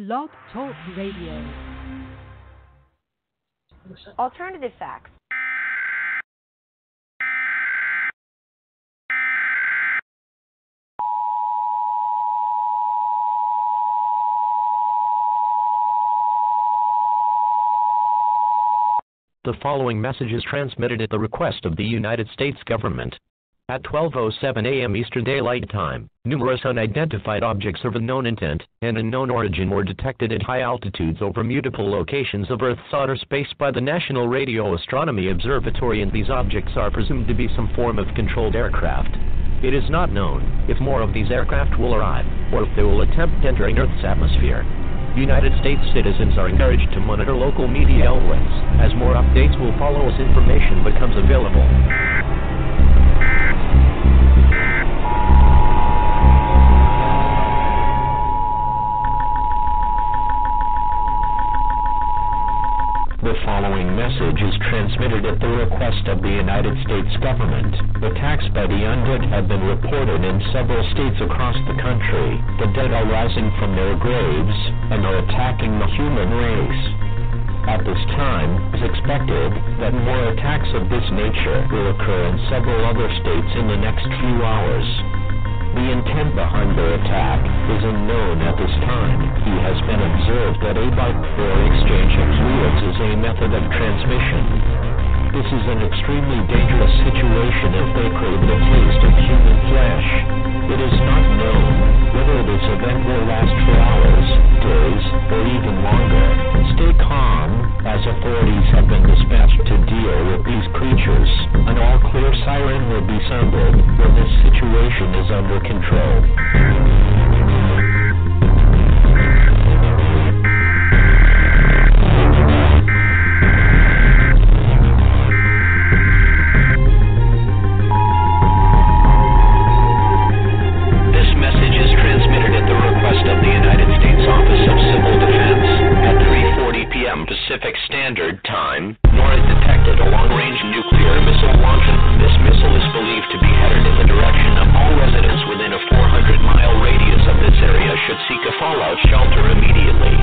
Blog Talk Radio. Alternative facts. The following message is transmitted at the request of the United States government. At 12:07 a.m. Eastern Daylight Time, numerous unidentified objects of unknown intent and unknown origin were detected at high altitudes over multiple locations of Earth's outer space by the National Radio Astronomy Observatory, and these objects are presumed to be some form of controlled aircraft. It is not known if more of these aircraft will arrive, or if they will attempt entering Earth's atmosphere. United States citizens are encouraged to monitor local media outlets, as more updates will follow as information becomes available. The following message is transmitted at the request of the United States government. Attacks by the undead have been reported in several states across the country. The dead are rising from their graves and are attacking the human race. At this time, it is expected that more attacks of this nature will occur in several other states in the next few hours. The intent behind their attack is unknown at this time. He has been observed that a bike or exchange of fluids is a method of transmission. This is an extremely dangerous situation if they crave the taste of human flesh. It is not known whether this event will last for hours, days, or even longer. Stay calm, as authorities have been dispatched to deal with these creatures. An all-clear siren will be sounded when this situation is under control. Pacific Standard Time, nor is detected a long-range nuclear missile launching. This missile is believed to be headed in the direction of all residents within a 400-mile radius of this area should seek a fallout shelter immediately.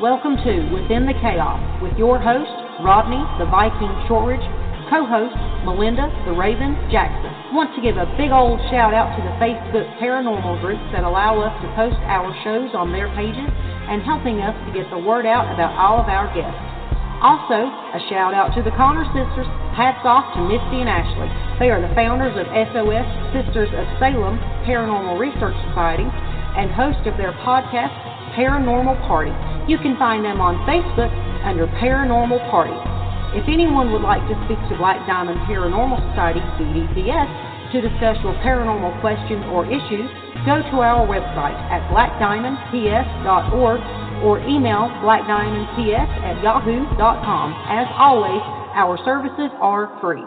Welcome to Within the Chaos with your host, Rodney the Viking Shortridge, co-host, Melinda the Raven Jackson. Want to give a big old shout out to the Facebook paranormal groups that allow us to post our shows on their pages and helping us to get the word out about all of our guests. Also, a shout out to the Connor sisters. Hats off to Misty and Ashley. They are the founders of SOS Sisters of Salem Paranormal Research Society and host of their podcast, Paranormal Party. You can find them on Facebook under Paranormal Party. If anyone would like to speak to Black Diamond Paranormal Society, BDPS, to discuss your paranormal questions or issues, go to our website at blackdiamondps.org or email blackdiamondps@yahoo.com. As always, our services are free.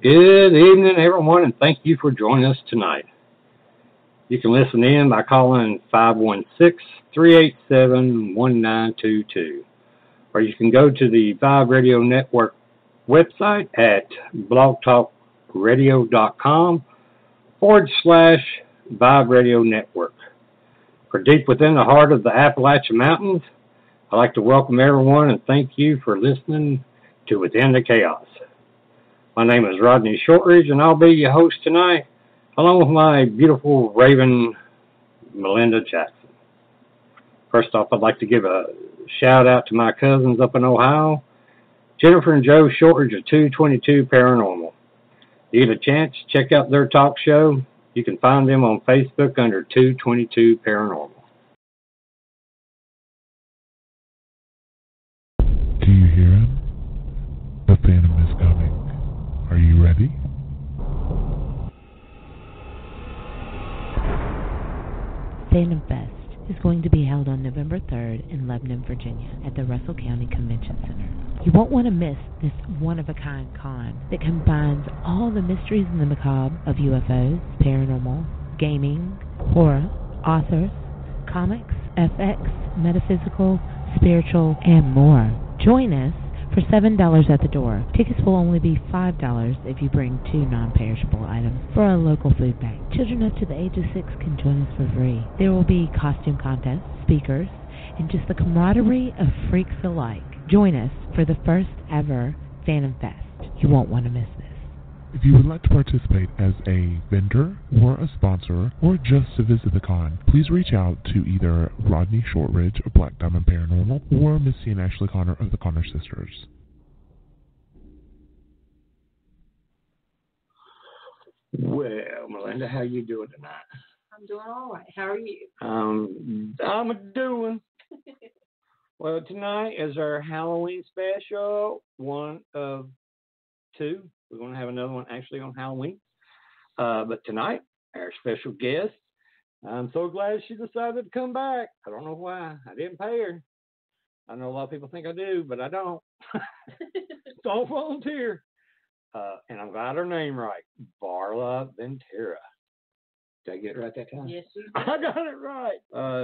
Good evening, everyone, and thank you for joining us tonight. You can listen in by calling 516-387-1922, or you can go to the Vibe Radio Network website at blogtalkradio.com/Vibe Radio Network. For deep within the heart of the Appalachian Mountains, I'd like to welcome everyone and thank you for listening to Within the Chaos. My name is Rodney Shortridge, and I'll be your host tonight. along with my beautiful Raven, Melinda Jackson. First off, I'd like to give a shout out to my cousins up in Ohio, Jennifer and Joe Shortridge of 222 Paranormal. If you get a chance, check out their talk show. You can find them on Facebook under 222 Paranormal. Do you hear him? The Phantom is coming. Are you ready? Phantom Fest is going to be held on November 3rd in Lebanon, Virginia at the Russell County Convention Center. You won't want to miss this one-of-a-kind con that combines all the mysteries and the macabre of UFOs, paranormal, gaming, horror, authors, comics, FX, metaphysical, spiritual, and more. Join us for $7 at the door. Tickets will only be $5 if you bring 2 non-perishable items for a local food bank. Children up to the age of 6 can join us for free. There will be costume contests, speakers, and just the camaraderie of freaks alike. Join us for the first ever Phantom Fest. You won't want to miss this. If you would like to participate as a vendor or a sponsor or just to visit the con, please reach out to either Rodney Shortridge of Black Diamond Paranormal or Missy and Ashley Connor of the Connor Sisters. Well, Melinda, how you doing tonight? I'm doing all right. How are you? I'm doing. Well, tonight is our Halloween special, one of 2. We're going to have another one actually on Halloween. But tonight, our special guest, I'm so glad she decided to come back. I don't know why. I didn't pay her. I know a lot of people think I do, but I don't. It's all volunteer. And I got her name right, Varla Ventura. Did I get it right that time? Yes, you did. I got it right.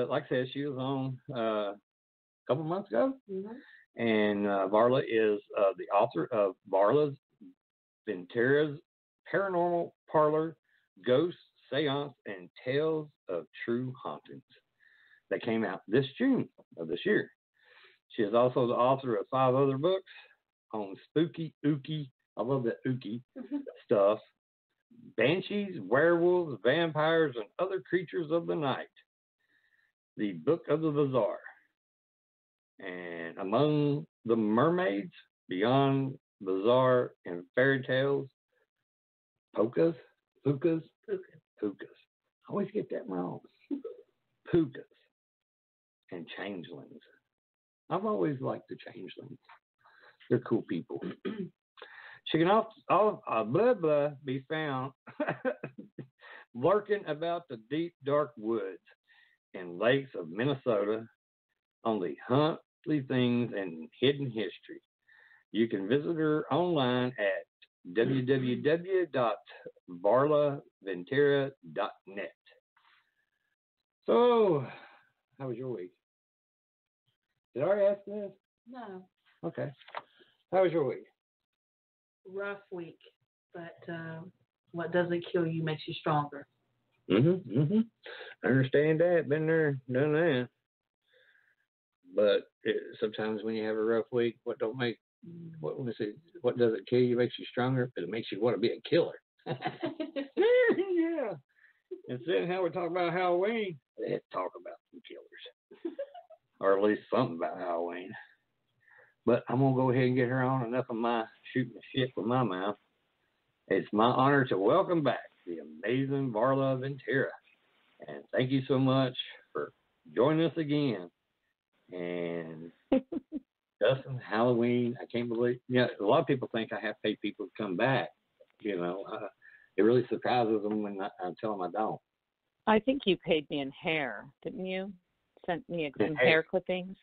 Like I said, she was on a couple months ago. Mm-hmm. And Varla is the author of Varla Ventura's Paranormal Parlor, Ghosts, Seance, and Tales of True Hauntings. That came out this June of this year. She is also the author of 5 other books on spooky, ooky, I love that ooky stuff, banshees, werewolves, vampires, and other creatures of the night. The Book of the Bizarre. And Among the Mermaids, Beyond Bizarre and Fairy Tales, Pukas. I always get that wrong. Pukas and Changelings. I've always liked the Changelings. They're cool people. She can also be found lurking about the deep, dark woods and lakes of Minnesota on the Huntley Things and Hidden History. You can visit her online at www.varlaventura.net. So, how was your week? Did I already ask this? No. Okay. How was your week? Rough week, but what doesn't kill you makes you stronger. I understand that. Been there, done that. But sometimes when you have a rough week, what doesn't kill you makes you stronger, but it makes you want to be a killer. Yeah. Instead of how we talk about Halloween, let's talk about some killers. Or at least something about Halloween. But I'm going to go ahead and get her on. Enough of my shooting the shit with my mouth. It's my honor to welcome back the amazing Varla Ventura. And thank you so much for joining us again. And Dustin, Halloween, I can't believe, a lot of people think I have to pay people to come back. It really surprises them when I tell them I don't. I think you paid me in hair, didn't you? Sent me some hair clippings.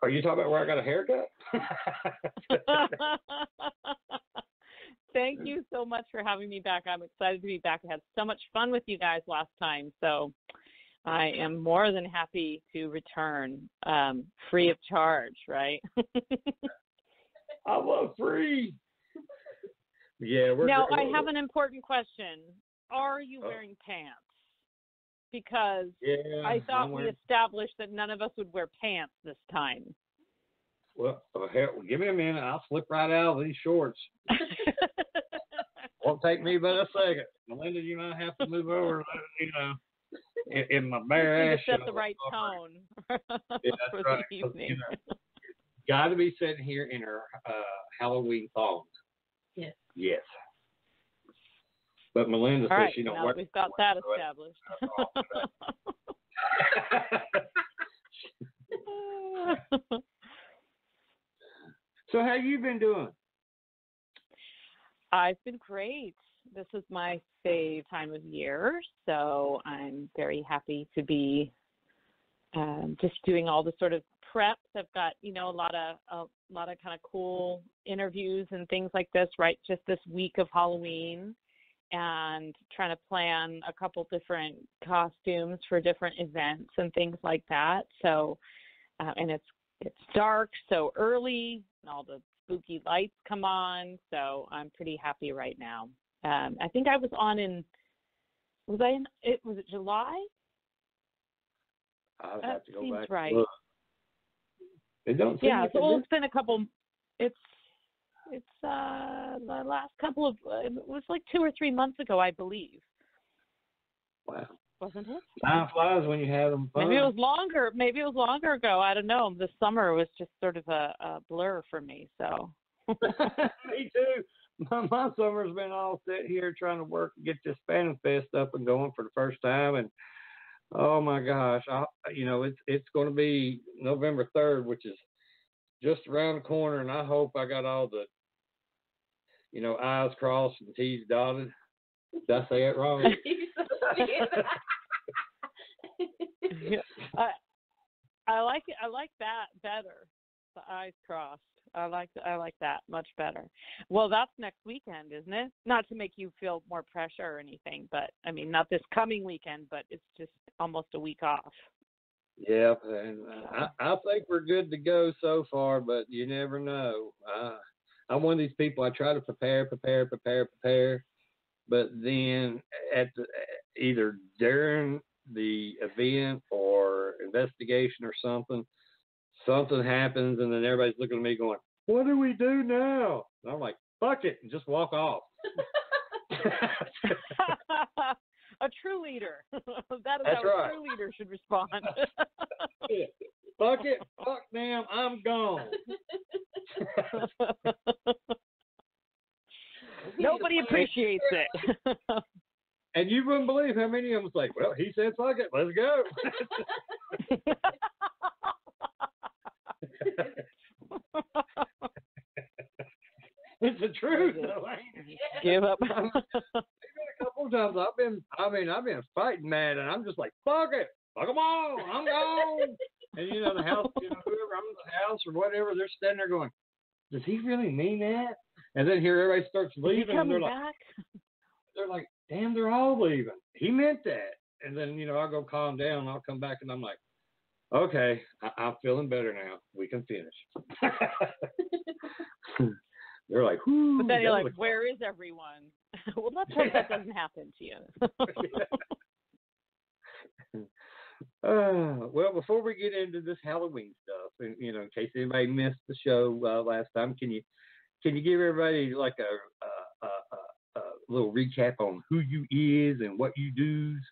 Are you talking about where I got a haircut? Thank you so much for having me back. I'm excited to be back. I had so much fun with you guys last time, so I am more than happy to return free of charge, right? I love free. Yeah. I have an important question. Are you wearing pants? Because I thought we established that none of us would wear pants this time. Well, give me a minute. I'll slip right out of these shorts. Won't take me but a second. Melinda, you might have to move over, in my bare ass. To set the right tone Yeah, for right. the evening. Got to be sitting here in her Halloween thongs. Yes. Yes. But Melinda All says right, she don't now work. that we've got that established. So how you been doing? I've been great. This is my fave time of year, so I'm very happy to be just doing all the sort of preps. I've got a lot of kind of cool interviews and things like this, right? Just this week of Halloween, and trying to plan a couple different costumes for different events and things like that. So, and it's dark so early, and all the spooky lights come on. So I'm pretty happy right now. I think I was on was it July? I would have to go seems back. Right. Look. It don't seem like It's been a couple. It's the last couple of. It was like 2 or 3 months ago, I believe. Wow. Wasn't it? Time flies when you have them fun. Maybe it was longer. Maybe it was longer ago. I don't know. This summer was just sort of a blur for me. So. Me too. My summer's been all set here trying to work and get this Phantom Fest up and going for the first time, and oh my gosh, it's going to be November 3rd, which is just around the corner, and I hope I got all the I's crossed and T's dotted. Did I say it wrong? I like it. I like that better. The I's crossed. I like that much better. Well, that's next weekend, isn't it? Not to make you feel more pressure or anything, but I mean, not this coming weekend, but it's just almost a week off. Yeah, and I think we're good to go so far, but you never know. I'm one of these people. I try to prepare, but then either during the event or investigation or something happens, and then everybody's looking at me going, "What do we do now?" And I'm like, "Fuck it," and just walk off. A true leader. That is That's how right. A true leader should respond. Yeah. Fuck it. Fuck them. I'm gone. Nobody appreciates it. And you wouldn't believe how many of them was like, "Well, he said fuck it. Let's go." It's the truth, though. Give up. There's been a couple of times I've been fighting mad, and I'm just like, "Fuck it, fuck them all, I'm gone." And the house, whoever I'm in the house or whatever, they're standing there going, "Does he really mean that?" And then here everybody starts leaving, and they're like, "Damn, they're all leaving. He meant that." And then I'll go calm down, and I'll come back, and I'm like, "Okay, I'm feeling better now. We can finish." They're like, "Whoo." But then you're like, "Where is everyone?" Well, let's hope that doesn't happen to you. Well, before we get into this Halloween stuff, and in case anybody missed the show last time, can you give everybody like a little recap on who you is and what you do's?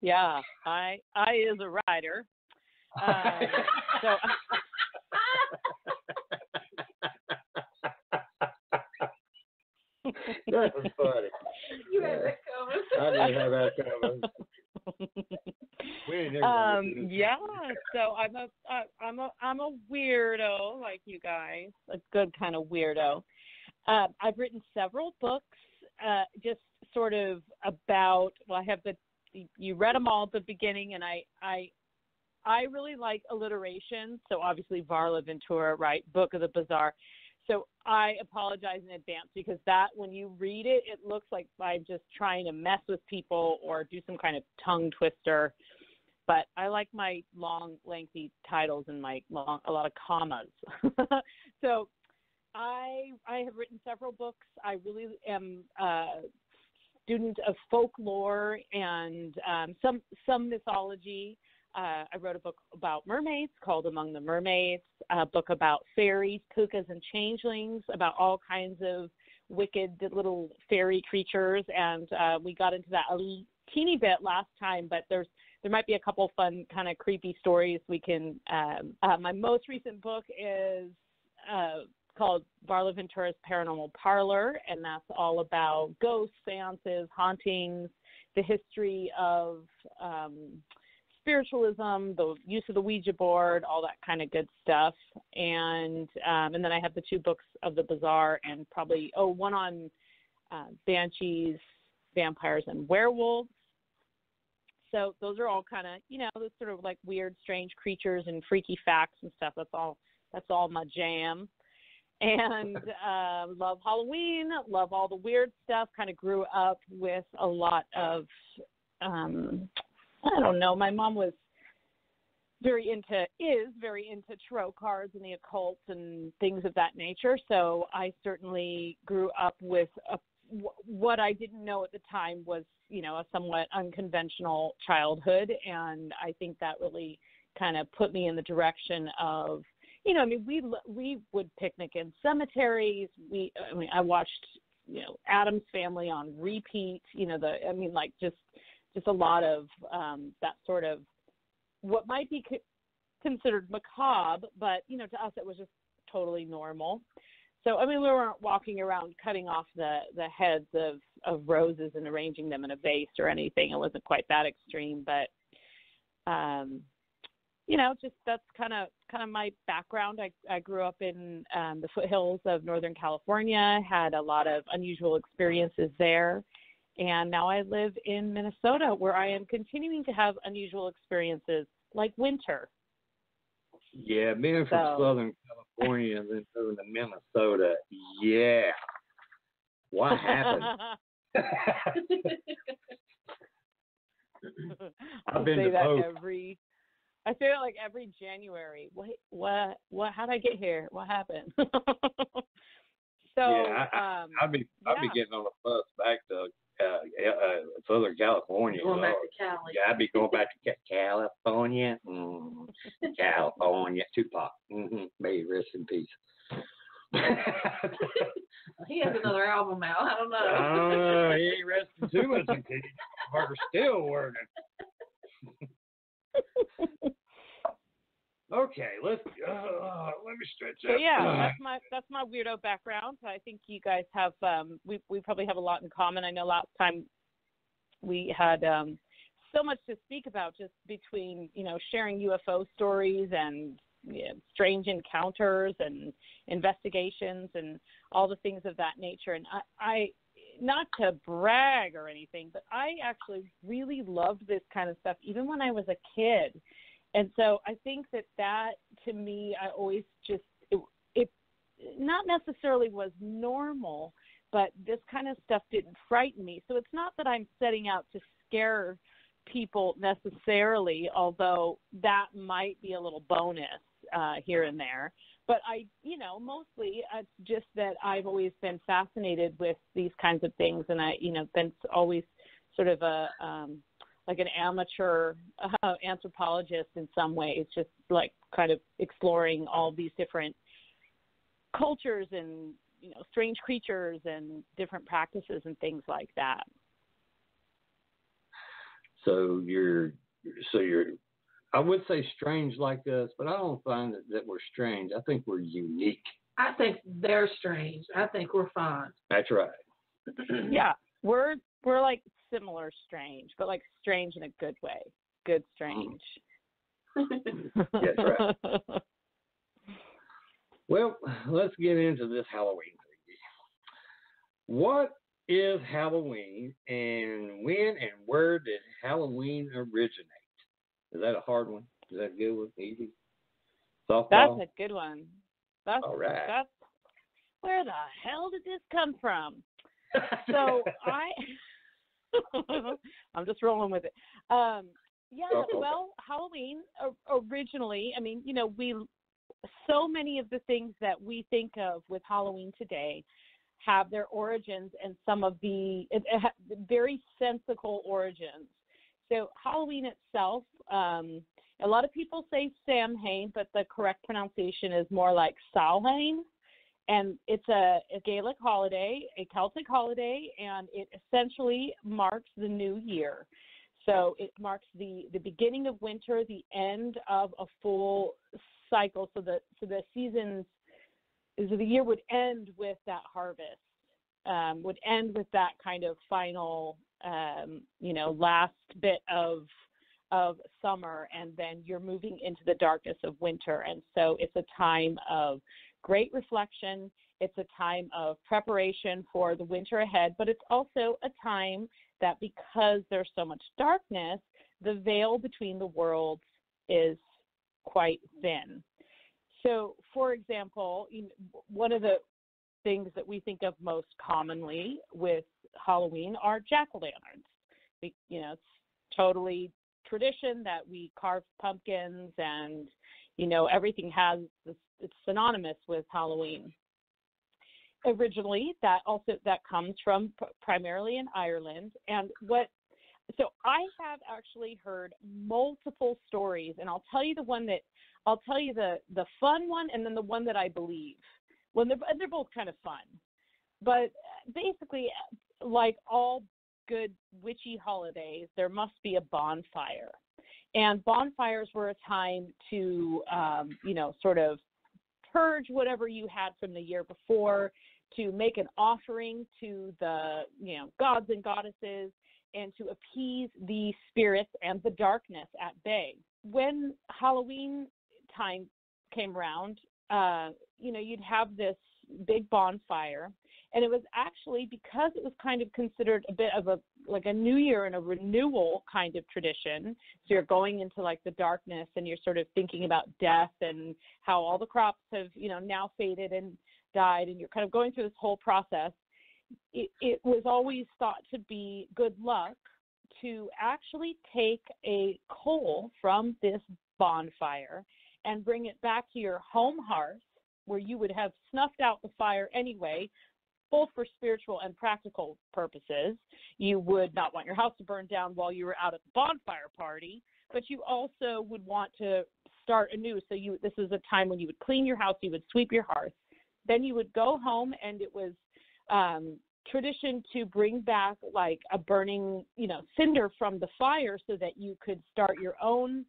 Yeah, I is a writer. So. That was funny. You had that coming. I did have that coming. Yeah. So I'm a weirdo like you guys, a good kind of weirdo. I've written several books, just sort of about. Well, I have you read them all at the beginning, and I really like alliteration. So obviously Varla Ventura, right? Book of the Bazaar. So I apologize in advance because when you read it, it looks like I'm just trying to mess with people or do some kind of tongue twister. But I like my long, lengthy titles and a lot of commas. So I have written several books. I really am a student of folklore and some mythology. I wrote a book about mermaids called Among the Mermaids, a book about fairies, pukas, and changelings, about all kinds of wicked little fairy creatures. And we got into that a teeny bit last time, but there might be a couple fun kind of creepy stories we can. My most recent book is called Varla Ventura's Paranormal Parlor, and that's all about ghosts, seances, hauntings, the history of spiritualism, the use of the Ouija board, all that kind of good stuff. And then I have the 2 books of the Bazaar, and probably one on banshees, vampires, and werewolves. So those are all kind of, those sort of like weird, strange creatures and freaky facts and stuff. That's all my jam. And love Halloween, love all the weird stuff. Kind of grew up with a lot of, I don't know. My mom is very into tarot cards and the occult and things of that nature. So I certainly grew up with what I didn't know at the time was, a somewhat unconventional childhood. And I think that really kind of put me in the direction of, we would picnic in cemeteries. I watched, Addams Family on repeat, just a lot of that sort of what might be considered macabre, but, to us it was just totally normal. So, we weren't walking around cutting off the heads of roses and arranging them in a vase or anything. It wasn't quite that extreme, but, just that's kind of my background. I grew up in the foothills of Northern California, had a lot of unusual experiences there. And now I live in Minnesota, where I am continuing to have unusual experiences like winter. Yeah, being from Southern California and then moving to Minnesota, yeah. What happened? I've been to both. I say that like every January. Wait, what? How'd I get here? What happened? I'd be getting on a bus back to Southern California. Going back to Cali. Yeah, I'd be going back to California. California. Tupac. May he rest in peace. He has another album out. I don't know. He ain't resting too much in peace. We're still working. Okay, let me stretch out. So yeah, that's my weirdo background. I think you guys have we probably have a lot in common. I know last time we had so much to speak about, just between sharing UFO stories and strange encounters and investigations and all the things of that nature. And I not to brag or anything, but I actually really loved this kind of stuff even when I was a kid. And so I think that to me, I always just, it not necessarily was normal, but this kind of stuff didn't frighten me. So it's not that I'm setting out to scare people necessarily, although that might be a little bonus here and there. But mostly it's just that I've always been fascinated with these kinds of things, and been always sort of like an amateur anthropologist in some ways, just like kind of exploring all these different cultures and strange creatures and different practices and things like that. So you're I would say strange like us, but I don't find that we're strange. I think we're unique. I think they're strange. I think we're fine. That's right. Yeah, we're like similar strange, but like strange in a good way. Good strange. That's right. Well, let's get into this Halloween thing. What is Halloween, and when and where did Halloween originate? Is that a hard one? Is that a good one? Easy? Softball? That's a good one. All right. That's where the hell did this come from? So I'm just rolling with it. Well, Halloween originally, so many of the things that we think of with Halloween today have their origins and some of the very sensical origins. So Halloween itself, a lot of people say Samhain, but the correct pronunciation is more like Samhain. And it's a Gaelic holiday, a Celtic holiday, and it essentially marks the new year. So it marks the beginning of winter, the end of a full cycle. So the seasons, so the year would end with that harvest, would end with that kind of final, last bit of summer, and then you're moving into the darkness of winter. And so it's a time of great reflection. It's a time of preparation for the winter ahead, but it's also a time that, because there's so much darkness, the veil between the worlds is quite thin. So, for example, one of the things that we think of most commonly with Halloween are jack-o'-lanterns. It's totally tradition that we carve pumpkins, and everything has this, it's synonymous with Halloween. Originally, that comes from primarily in Ireland, so I have actually heard multiple stories, and I'll tell you the fun one, and then the one that I believe. Well, they're both kind of fun, but basically, like all good witchy holidays, there must be a bonfire. And bonfires were a time to, sort of purge whatever you had from the year before, to make an offering to the, gods and goddesses, and to appease the spirits and the darkness at bay. When Halloween time came around, you'd have this big bonfire. And it was actually because it was kind of considered a bit of a new year and a renewal kind of tradition. So you're going into like the darkness, and you're sort of thinking about death and how all the crops have, now faded and died, and you're kind of going through this whole process. It was always thought to be good luck to actually take a coal from this bonfire and bring it back to your home hearth, where you would have snuffed out the fire anyway, both for spiritual and practical purposes. You would not want your house to burn down while you were out at the bonfire party, but you also would want to start anew. So this is a time when you would clean your house, you would sweep your hearth. Then you would go home, and it was tradition to bring back like a burning, cinder from the fire, so that you could start your own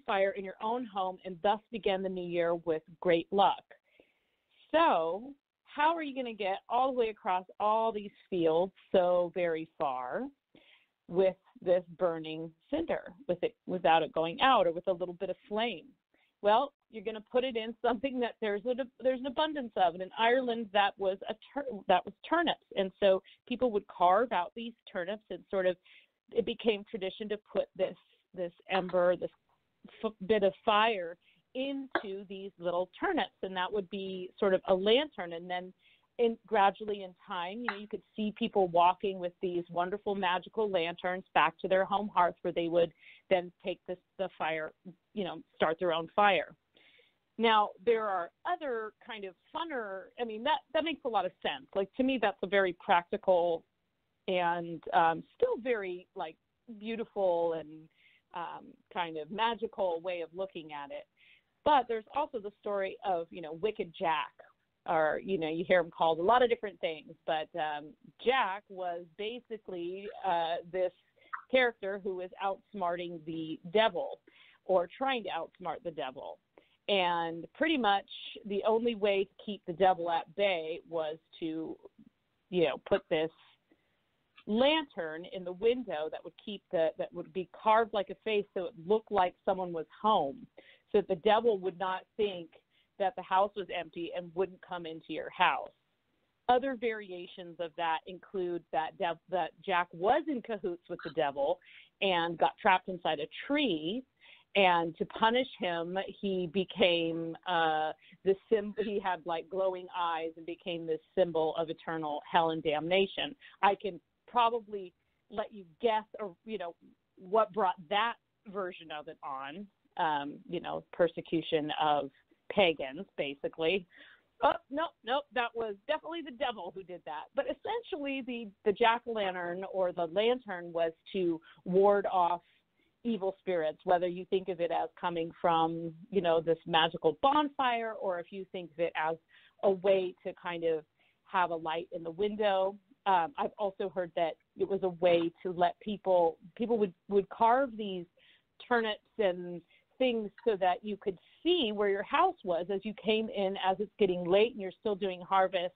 fire in your own home, and thus begin the new year with great luck. So how are you going to get all the way across all these fields so very far with this burning cinder, without it going out, or with a little bit of flame? Well, you're going to put it in something that there's an abundance of. And in Ireland, that was turnips. And so people would carve out these turnips, and it became tradition to put this ember, this bit of fire, into these little turnips, and that would be sort of a lantern. And then gradually in time, you could see people walking with these wonderful magical lanterns back to their home hearth, where they would then take the fire, start their own fire. Now, there are other kind of funner, that makes a lot of sense. Like, to me, that's a very practical and still very, like, beautiful and kind of magical way of looking at it. But there's also the story of, Wicked Jack, or, you hear him called a lot of different things. But Jack was basically this character who was outsmarting the devil, or trying to outsmart the devil. And pretty much the only way to keep the devil at bay was to, put this lantern in the window that would be carved like a face, so it looked like someone was home, so that the devil would not think that the house was empty and wouldn't come into your house. Other variations of that include that Jack was in cahoots with the devil and got trapped inside a tree, and to punish him, he became this symbol. He had like glowing eyes and became this symbol of eternal hell and damnation. I can probably let you guess, or what brought that version of it on. Persecution of pagans, basically. Oh, no, that was definitely the devil who did that. But essentially, the jack-o'-lantern or the lantern was to ward off evil spirits, whether you think of it as coming from, this magical bonfire, or if you think of it as a way to kind of have a light in the window. I've also heard that it was a way to let people would carve these turnips and things so that you could see where your house was as you came in, as it's getting late and you're still doing harvest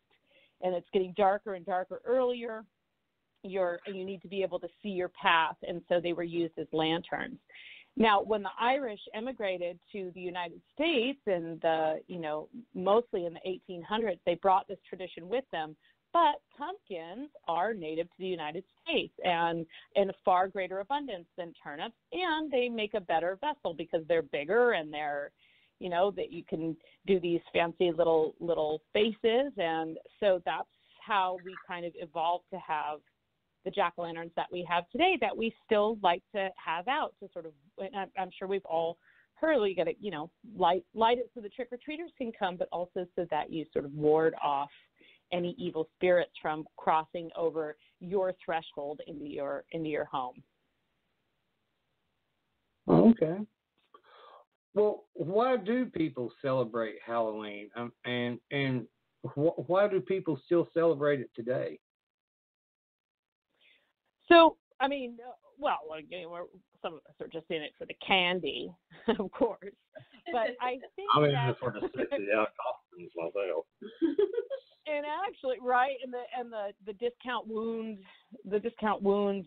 and it's getting darker and darker earlier. You need to be able to see your path, and so they were used as lanterns. Now, when the Irish emigrated to the United States and mostly in the 1800s, they brought this tradition with them. But pumpkins are native to the United States and in a far greater abundance than turnips, and they make a better vessel because they're bigger and they're, that you can do these fancy little faces. And so that's how we kind of evolved to have the jack-o'-lanterns that we have today, that we still like to have out to sort of, and I'm sure we've all heard, you got to, light it so the trick-or-treaters can come, but also so that you sort of ward off any evil spirits from crossing over your threshold into your home. Okay. Well, why do people celebrate Halloween? And why do people still celebrate it today? So, I mean, some of us are just in it for the candy, of course. But I think I'm in it for the sexy out costumes myself. And actually, right, and the discount wounds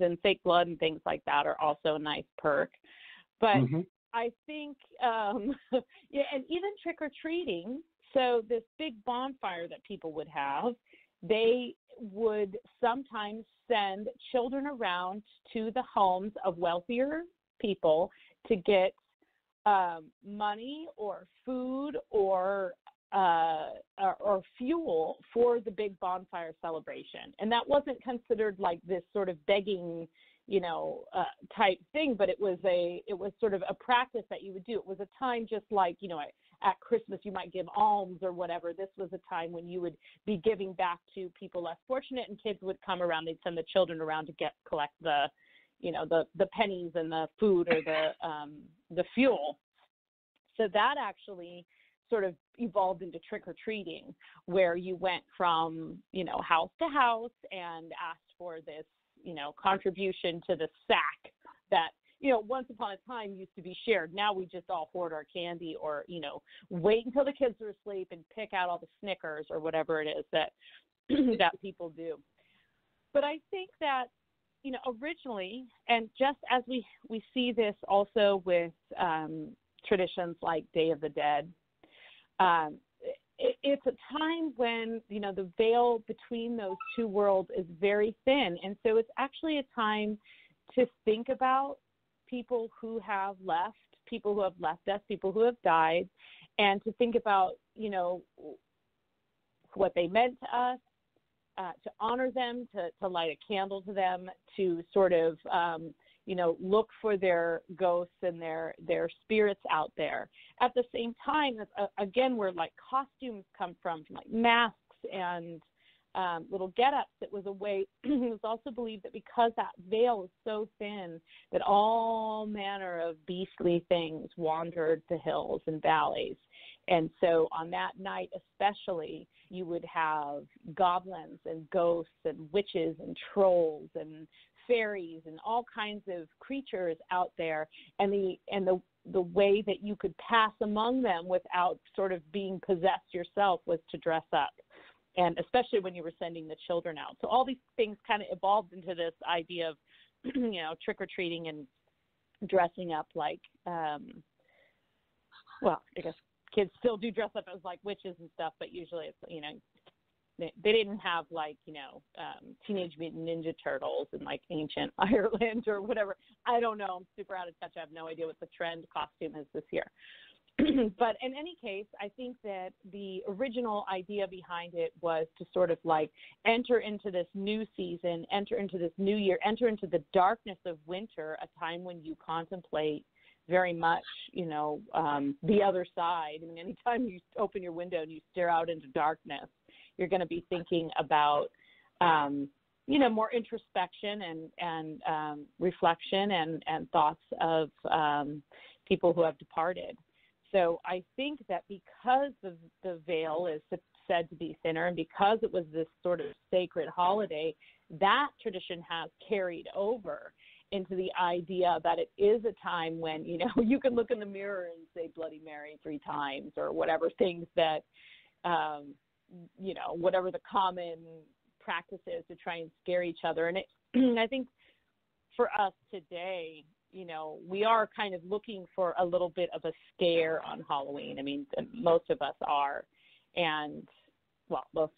and fake blood and things like that are also a nice perk. But I think, and even trick or treating. So this big bonfire that people would have, they would sometimes send children around to the homes of wealthier people to get money or food or fuel for the big bonfire celebration. And that wasn't considered like this sort of begging, type thing, but it was sort of a practice that you would do. It was a time just like, at Christmas you might give alms or whatever. This was a time when you would be giving back to people less fortunate, and kids would come around. They'd send the children around to collect the pennies and the food or the fuel. So that actually sort of evolved into trick-or-treating, where you went from, house to house and asked for this, contribution to the sack that, once upon a time used to be shared. Now we just all hoard our candy or, wait until the kids are asleep and pick out all the Snickers or whatever it is that that people do. But I think that, originally, and just as we see this also with traditions like Day of the Dead, it's a time when, the veil between those two worlds is very thin. And so it's actually a time to think about people who have left us, people who have died, and to think about, what they meant to us, to honor them, to light a candle to them, to sort of, look for their ghosts and their spirits out there. At the same time, again, where like costumes come from like masks and little get-ups, it was a way, it was also believed that because that veil is so thin, that all manner of beastly things wandered the hills and valleys. And so on that night especially, you would have goblins and ghosts and witches and trolls and fairies and all kinds of creatures out there, and the way that you could pass among them without sort of being possessed yourself was to dress up, and especially when you were sending the children out. So all these things kind of evolved into this idea of trick-or-treating and dressing up like I guess kids still do dress up as like witches and stuff, but usually it's they didn't have like, Teenage Mutant Ninja Turtles in like ancient Ireland or whatever. I don't know. I'm super out of touch. I have no idea what the trend costume is this year. But in any case, I think that the original idea behind it was to sort of like enter into this new season, enter into this new year, enter into the darkness of winter, a time when you contemplate very much, the other side. I mean, anytime you open your window and you stare out into darkness, you're going to be thinking about, more introspection and reflection and thoughts of people who have departed. So I think that because the veil is said to be thinner, and because it was this sort of sacred holiday, that tradition has carried over into the idea that it is a time when, you can look in the mirror and say Bloody Mary 3 times or whatever things that, whatever the common practice is to try and scare each other. And I think for us today, we are kind of looking for a little bit of a scare on Halloween. I mean, most of us are. And, well, most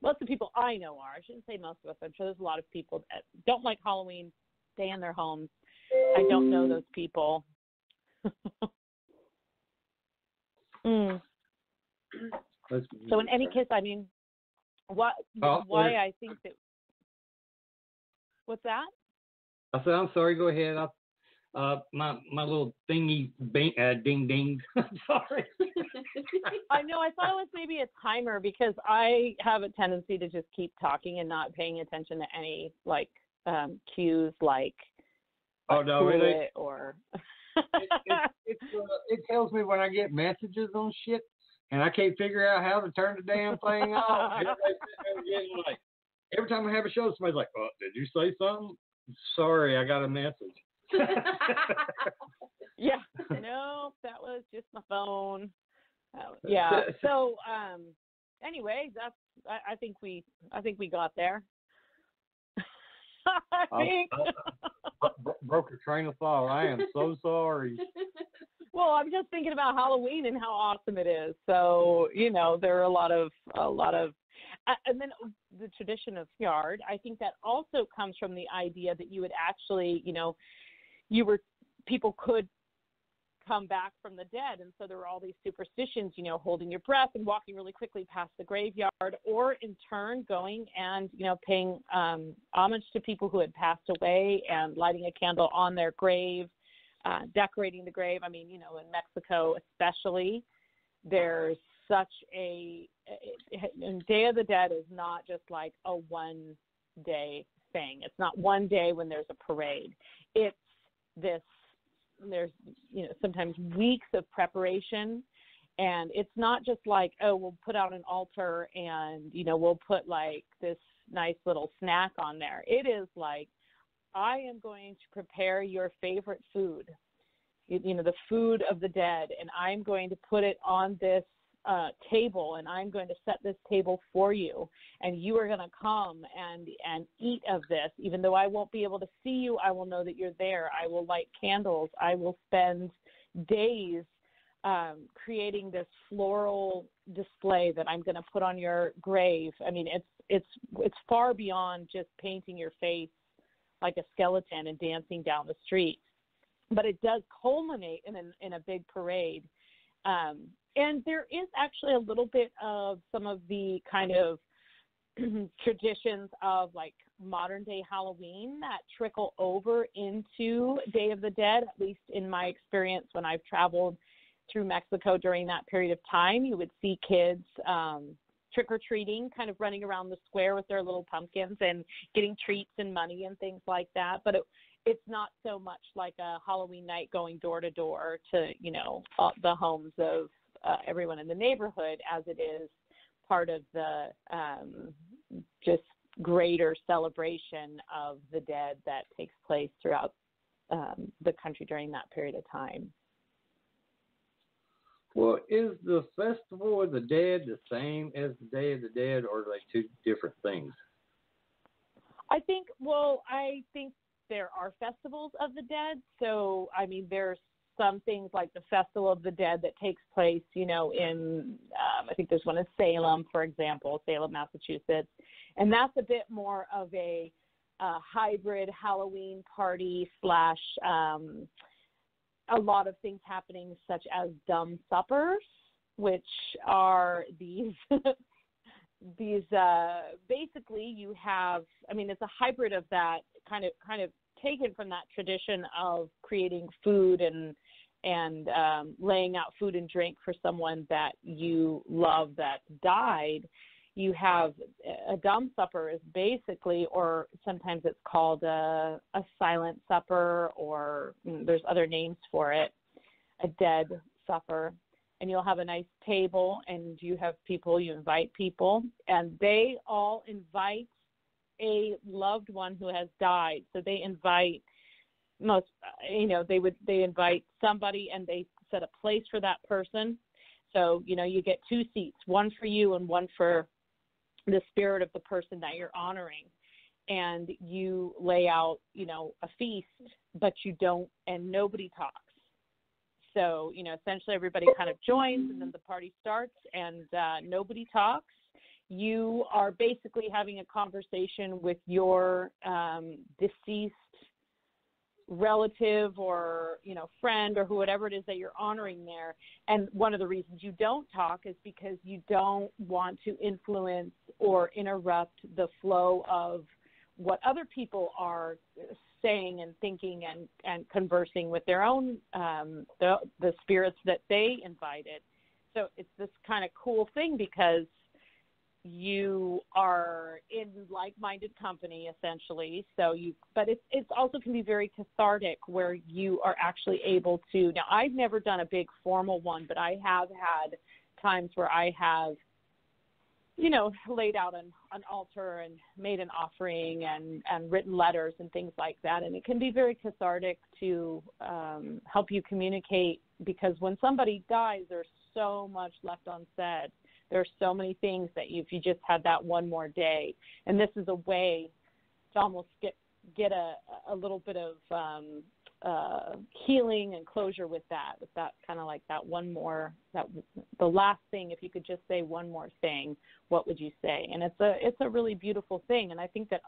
of the people I know are. I shouldn't say most of us. I'm sure there's a lot of people that don't like Halloween, stay in their homes. I don't know those people. So in any case, I mean, why I think that – what's that? I said, I'm sorry, go ahead. My little thingy ding ding. I'm sorry. I know. I thought it was maybe a timer because I have a tendency to just keep talking and not paying attention to any cues oh no, really? Or it tells me when I get messages on shit and I can't figure out how to turn the damn thing off. Every time I have a show, somebody's like, "Oh, did you say something?" Sorry, I got a message. Yeah. No, that was just my phone. Yeah. So, anyway, I think we got there. I broke a train of thought. I am so sorry. Well, I'm just thinking about Halloween and how awesome it is. So, there are a lot of, and then the tradition of yard. I think that also comes from the idea that you would actually, people could come back from the dead. And so there were all these superstitions, holding your breath and walking really quickly past the graveyard, or in turn going and, paying homage to people who had passed away and lighting a candle on their grave, decorating the grave. I mean, in Mexico especially, there's such and Day of the Dead is not just like a one-day thing. It's not one day when there's a parade. It's there's sometimes weeks of preparation, and it's not just like, oh, we'll put out an altar and we'll put like this nice little snack on there. It is like, I am going to prepare your favorite food, the food of the dead, and I'm going to put it on this table, and I'm going to set this table for you, and you are going to come and eat of this. Even though I won't be able to see you, I will know that you're there. I will light candles. I will spend days creating this floral display that I'm going to put on your grave. I mean, it's far beyond just painting your face like a skeleton and dancing down the street, but it does culminate in a big parade. And there is actually a little bit of some of the kind of traditions of like modern day Halloween that trickle over into Day of the Dead, at least in my experience when I've traveled through Mexico during that period of time. You would see kids trick-or-treating, kind of running around the square with their little pumpkins and getting treats and money and things like that. But it's not so much like a Halloween night going door to door to, the homes of everyone in the neighborhood, as it is part of the just greater celebration of the dead that takes place throughout the country during that period of time. Well, is the Festival of the Dead the same as the Day of the Dead, or are they two different things? I think there are festivals of the dead. So, I mean, there's some things like the Festival of the Dead that takes place, in, I think there's one in Salem, for example, Salem, Massachusetts. And that's a bit more of a hybrid Halloween party / a lot of things happening, such as dumb suppers, which are these basically you have, I mean, it's a hybrid of that kind of taken from that tradition of creating food and and laying out food and drink for someone that you love that died. You have a dumb supper is basically, or sometimes it's called a silent supper, or there's other names for it, a dead supper. And you'll have a nice table, and you have people, you invite people, and they all invite a loved one who has died. So they invite they invite somebody, and they set a place for that person. So, you get 2 seats, one for you and one for the spirit of the person that you're honoring. And you lay out, a feast, but you don't, and nobody talks. So, essentially everybody kind of joins, and then the party starts, and nobody talks. You are basically having a conversation with your deceased relative or, friend or whatever it is that you're honoring there. And one of the reasons you don't talk is because you don't want to influence or interrupt the flow of what other people are saying and thinking and conversing with their own, the spirits that they invited. So it's this kind of cool thing because you are in like-minded company essentially. But it's also can be very cathartic where you are actually able to, now I've never done a big formal one, but I have had times where I have, laid out an altar and made an offering and written letters and things like that. And it can be very cathartic to help you communicate, because when somebody dies, there's so much left unsaid. There's so many things that if you just had that one more day, and this is a way to almost get a little bit of healing and closure with that kind of like that one more, the last thing. If you could just say one more thing, what would you say? And it's a really beautiful thing. And I think that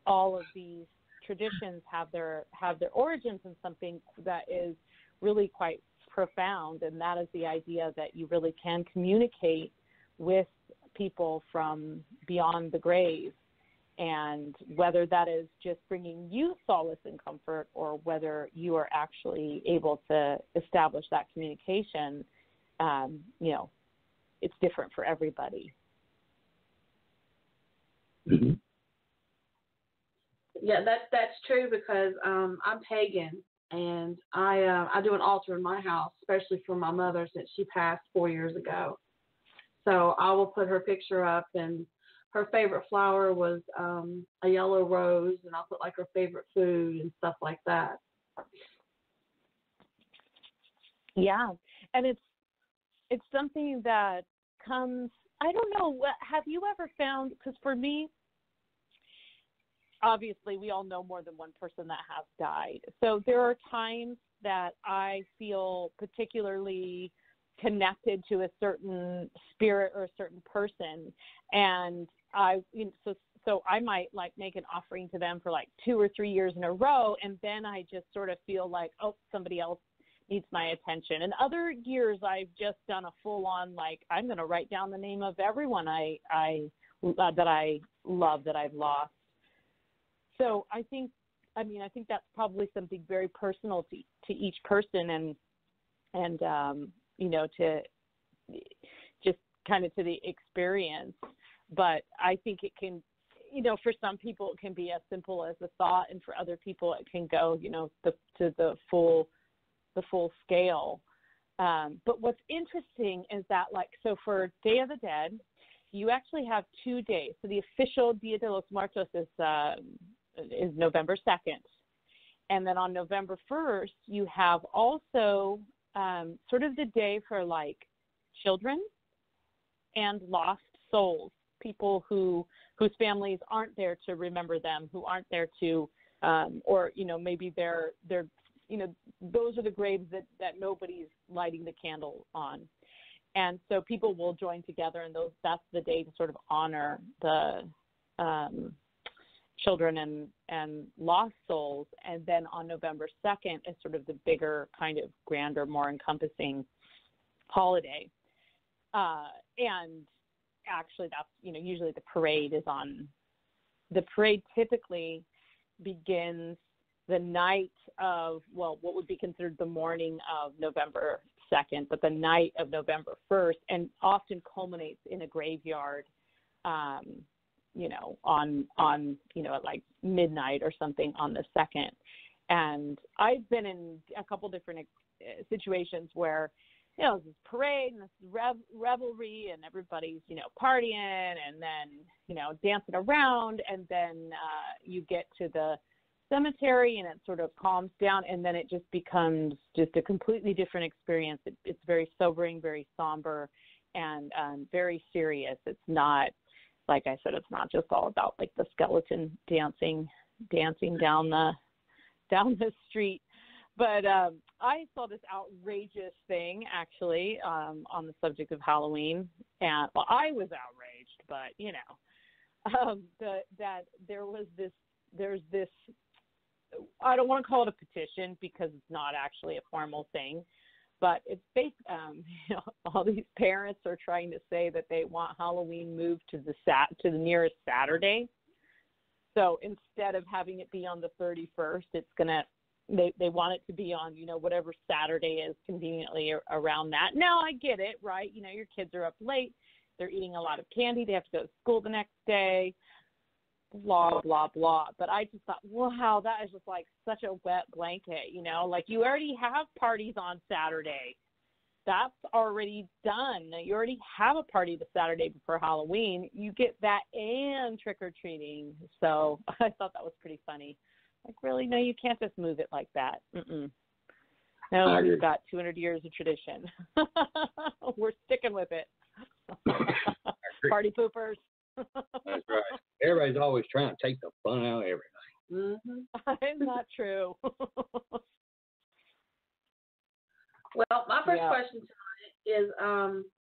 all of these traditions have their origins in something that is really quite profound, and that is the idea that you really can communicate with people from beyond the grave. And whether that is just bringing you solace and comfort, or whether you are actually able to establish that communication, it's different for everybody. Mm-hmm. Yeah, that's true, because I'm pagan, and I do an altar in my house, especially for my mother, since she passed 4 years ago. So I will put her picture up, and her favorite flower was a yellow rose, and I'll put like her favorite food and stuff like that. Yeah, and it's something that comes, I don't know, have you ever found, because for me, obviously we all know more than one person that has died. So there are times that I feel particularly connected to a certain spirit or a certain person, and so I might like make an offering to them for like 2 or 3 years in a row, and then I just sort of feel like, oh, somebody else needs my attention. And other years I've just done a full on, like, I'm going to write down the name of everyone that I love that I've lost. So I think that's probably something very personal to each person, and to just kind of to the experience. But I think it can, for some people it can be as simple as a thought, and for other people it can go, to the full scale. But what's interesting is that, like, so for Day of the Dead, you actually have 2 days. So the official Dia de los Muertos is November 2nd. And then on November 1st, you have also sort of the day for, like, children and lost souls, people whose families aren't there to remember them, who aren't there to, or, maybe they're those are the graves that nobody's lighting the candle on. And so people will join together, and that's the day to sort of honor the children and lost souls. And then on November 2nd is sort of the bigger, kind of grander, more encompassing holiday. And actually that's, usually the parade typically begins the night of, well, what would be considered the morning of November 2nd, but the night of November 1st, and often culminates in a graveyard, you know, on, you know, at like midnight or something on the 2nd. And I've been in a couple different situations where, you know, this parade and this revelry and everybody's, you know, partying and then, you know, dancing around, and then you get to the cemetery and it sort of calms down, and then it just becomes just a completely different experience. It's very sobering, very somber, and very serious. It's not, like I said, it's not just all about like the skeleton dancing down the street. But I saw this outrageous thing, actually, on the subject of Halloween. And, well, I was outraged, but, you know, that there's this, I don't want to call it a petition because it's not actually a formal thing, but it's based, you know, all these parents are trying to say that they want Halloween moved to the nearest Saturday. So instead of having it be on the 31st, it's going to, they want it to be on, you know, whatever Saturday is conveniently around that. Now, I get it, right? You know, your kids are up late. They're eating a lot of candy. They have to go to school the next day, blah, blah, blah. But I just thought, wow, that is just like such a wet blanket, you know? Like, you already have parties on Saturday. That's already done. You already have a party the Saturday before Halloween. You get that and trick-or-treating. So I thought that was pretty funny. Like, really? No, you can't just move it like that. No, we've got 200 years of tradition. We're sticking with it. Party poopers. That's right. Everybody's always trying to take the fun out of everything. It's not true. Well, my first question tonight is,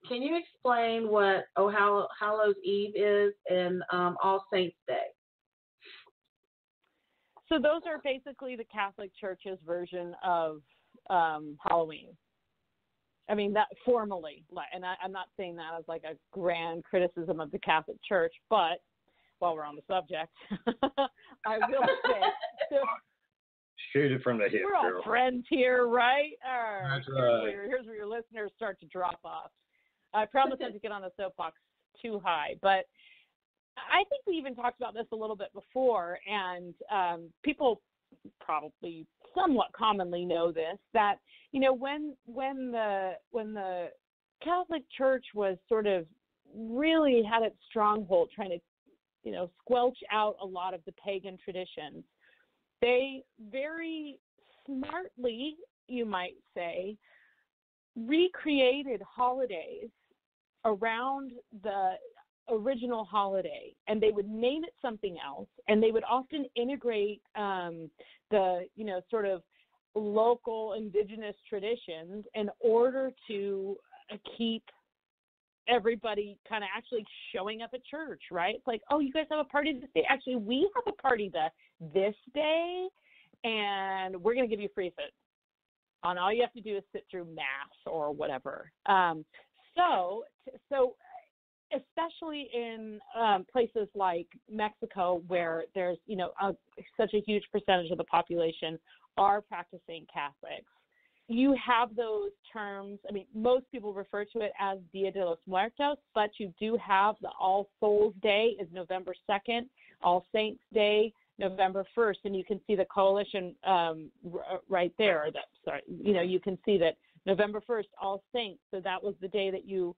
can you explain what Hallows Eve is and All Saints Day? So those are basically the Catholic Church's version of Halloween. I mean, that formally, and I'm not saying that as like a grand criticism of the Catholic Church, but while we're on the subject, I will say, so shoot it from the hip. We're all girl. friends here, right? That's right. Here's where your listeners start to drop off. I promise not to get on the soapbox too high, but I think we even talked about this a little bit before, and people probably somewhat commonly know this, that, you know, when the Catholic Church was sort of really had its stronghold trying to, you know, squelch out a lot of the pagan traditions, they very smartly, you might say, recreated holidays around the original holiday, and they would name it something else, and they would often integrate the, you know, sort of local indigenous traditions in order to keep everybody kind of actually showing up at church, right? It's like, oh, you guys have a party this day? Actually, we have a party this day, and we're going to give you free food. And all you have to do is sit through Mass or whatever. So especially in places like Mexico, where there's, you know, such a huge percentage of the population are practicing Catholics, you have those terms. I mean, most people refer to it as Dia de los Muertos, but you do have the All Souls Day is November 2nd, All Saints Day, November 1st, and you can see the coalition right there. You can see that November 1st, All Saints, so that was the day that you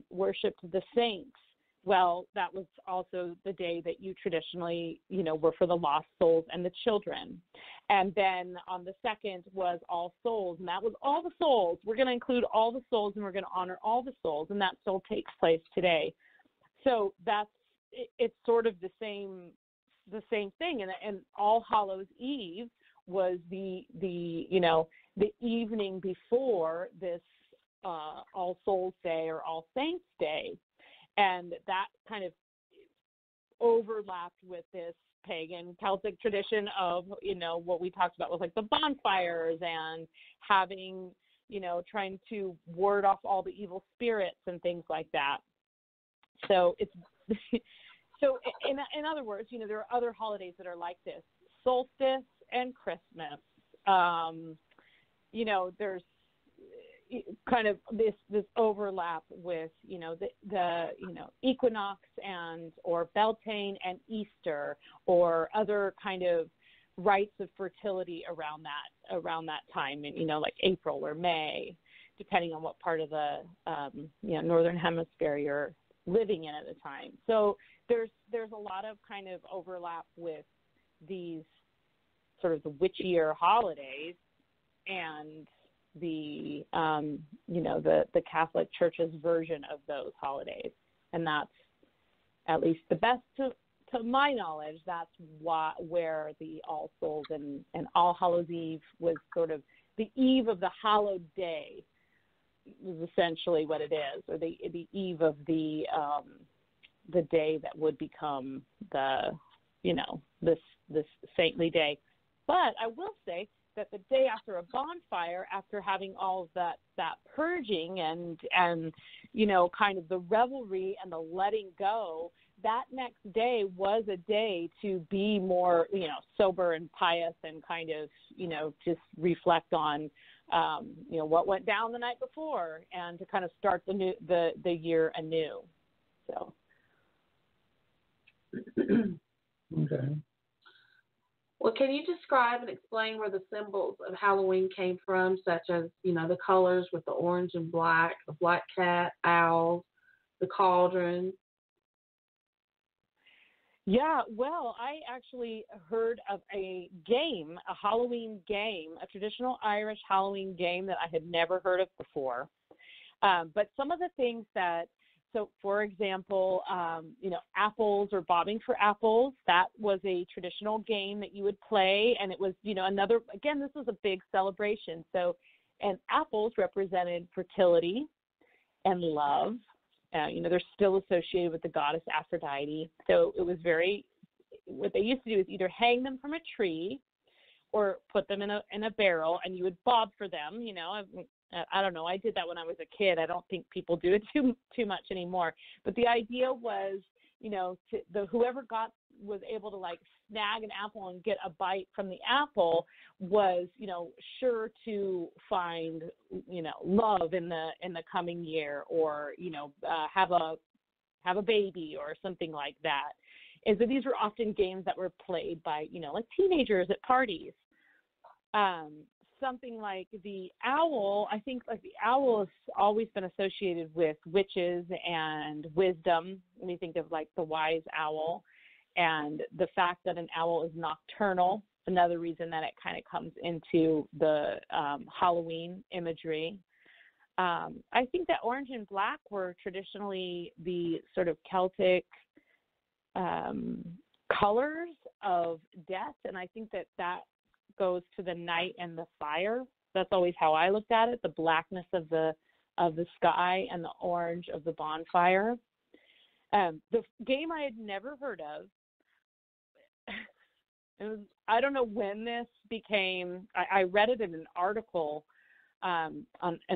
worshipped the saints. Well, that was also the day that you traditionally, you know, were for the lost souls and the children. And then on the 2nd was All Souls, and that was all the souls. We're going to include all the souls, and we're going to honor all the souls, and that still takes place today. So it's sort of the same thing. And All Hallows Eve was the evening before this All Souls Day or All Saints Day. And that kind of overlapped with this pagan Celtic tradition of, you know, what we talked about was like the bonfires and having, you know, trying to ward off all the evil spirits and things like that. So in other words, you know, there are other holidays that are like this. Solstice and Christmas. You know, there's kind of this overlap with, you know, the you know, equinox and or Beltane and Easter or other kind of rites of fertility around that time, and, you know, like April or May, depending on what part of the you know, northern hemisphere you're living in at the time. So there's a lot of kind of overlap with these sort of the witchier holidays and the you know, the Catholic Church's version of those holidays, and that's, at least the best to my knowledge, that's where the All Souls and All Hallows Eve was sort of the eve of the hallowed day, is essentially what it is, or the eve of the day that would become the, you know, this saintly day. But I will say that the day after a bonfire, after having all of that purging and you know, kind of the revelry and the letting go, that next day was a day to be more, you know, sober and pious and kind of, you know, just reflect on, you know, what went down the night before, and to kind of start the year anew. So. Okay. Well, can you describe and explain where the symbols of Halloween came from, such as, you know, the colors with the orange and black, the black cat, owls, the cauldron? Yeah, well, I actually heard of a game, a Halloween game, a traditional Irish Halloween game that I had never heard of before. But some of the things that, so for example, you know, apples or bobbing for apples, that was a traditional game that you would play. And it was, you know, another, again, this was a big celebration. So, and apples represented fertility and love. You know, they're still associated with the goddess Aphrodite. So it was very, what they used to do is either hang them from a tree or put them in a barrel, and you would bob for them. You know, I don't know. I did that when I was a kid. I don't think people do it too much anymore. But the idea was, you know, whoever was able to like snag an apple and get a bite from the apple was, you know, sure to find, you know, love in the coming year, or, you know, have a baby or something like that. And so these were often games that were played by, you know, like teenagers at parties. Something like the owl, I think like the owl has always been associated with witches and wisdom. When you think of like the wise owl, and the fact that an owl is nocturnal, another reason that it kind of comes into the Halloween imagery. I think that orange and black were traditionally the sort of Celtic colors of death, and I think that goes to the night and the fire. That's always how I looked at it, the blackness of the sky and the orange of the bonfire. The game I had never heard of, I don't know when this became, I read it in an article in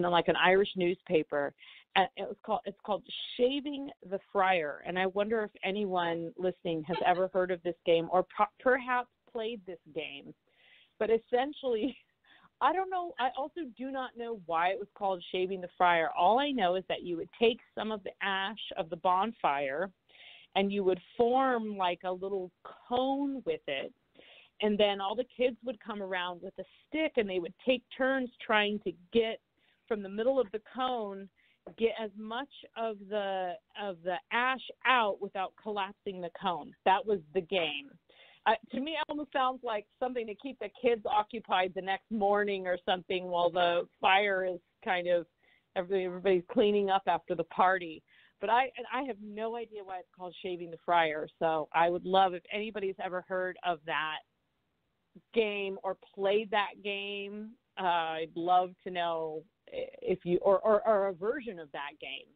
like an Irish newspaper, and it's called Shaving the Friar, and I wonder if anyone listening has ever heard of this game or perhaps played this game. But essentially, I don't know. I also do not know why it was called Shaving the Friar. All I know is that you would take some of the ash of the bonfire and you would form like a little cone with it. And then all the kids would come around with a stick, and they would take turns trying to get from the middle of the cone, get as much of the ash out without collapsing the cone. That was the game. To me, it almost sounds like something to keep the kids occupied the next morning or something while the fire is kind of, everybody's cleaning up after the party. But I have no idea why it's called Shaving the Friar. So I would love if anybody's ever heard of that game or played that game. I'd love to know if you or a version of that game.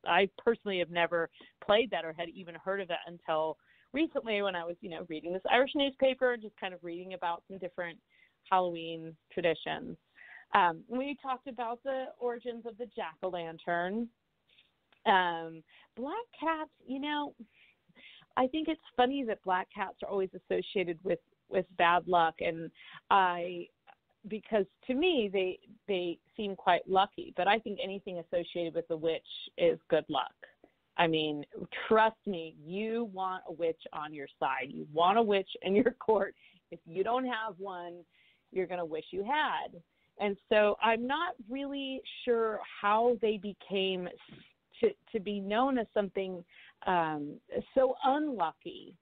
I personally have never played that or had even heard of it until recently, when I was, you know, reading this Irish newspaper, just kind of reading about some different Halloween traditions. We talked about the origins of the jack-o'-lantern. Black cats, you know, I think it's funny that black cats are always associated with bad luck, and because to me they seem quite lucky, but I think anything associated with a witch is good luck. I mean, trust me, you want a witch on your side. You want a witch in your court. If you don't have one, you're going to wish you had. And so I'm not really sure how they became to be known as something so unlucky,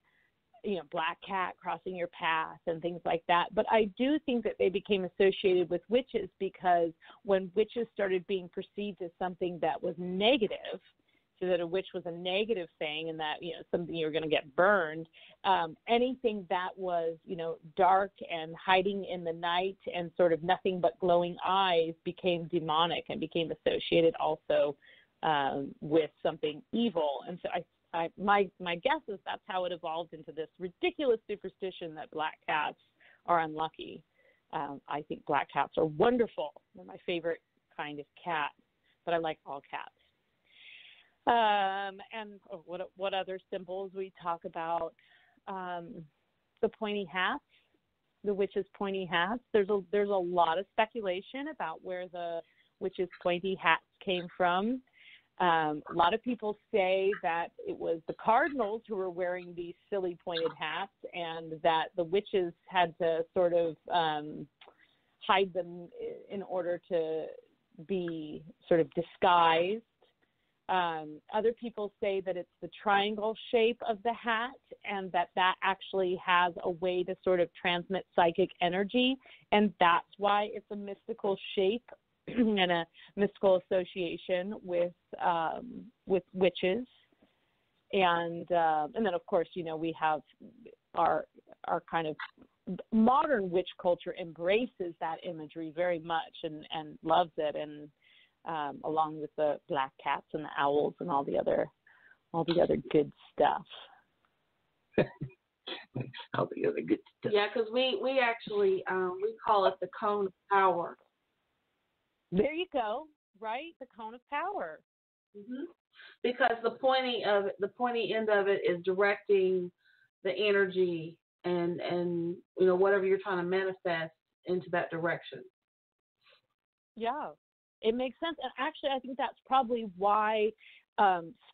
black cat crossing your path and things like that. But I do think that they became associated with witches because when witches started being perceived as something that was negative, so that a witch was a negative thing and that, something you were going to get burned, anything that was, dark and hiding in the night and sort of nothing but glowing eyes became demonic and became associated also with something evil. And so my guess is that's how it evolved into this ridiculous superstition that black cats are unlucky. I think black cats are wonderful. They're my favorite kind of cat, but I like all cats. And what other symbols we talk about? The pointy hats, the witches' pointy hats. There's a lot of speculation about where the witches' pointy hats came from. A lot of people say that it was the cardinals who were wearing these silly pointed hats and that the witches had to sort of hide them in order to be sort of disguised. Other people say that it's the triangle shape of the hat and that actually has a way to sort of transmit psychic energy, and that's why it's a mystical shape and a mystical association with witches. And then, of course, we have our kind of modern witch culture embraces that imagery very much and loves it, and along with the black cats and the owls and all the other good stuff. All the other good stuff. Yeah, because we actually we call it the cone of power. There you go, right? The cone of power. Mm-hmm. Because the pointy end of it is directing the energy and whatever you're trying to manifest into that direction. Yeah, it makes sense. And actually, I think that's probably why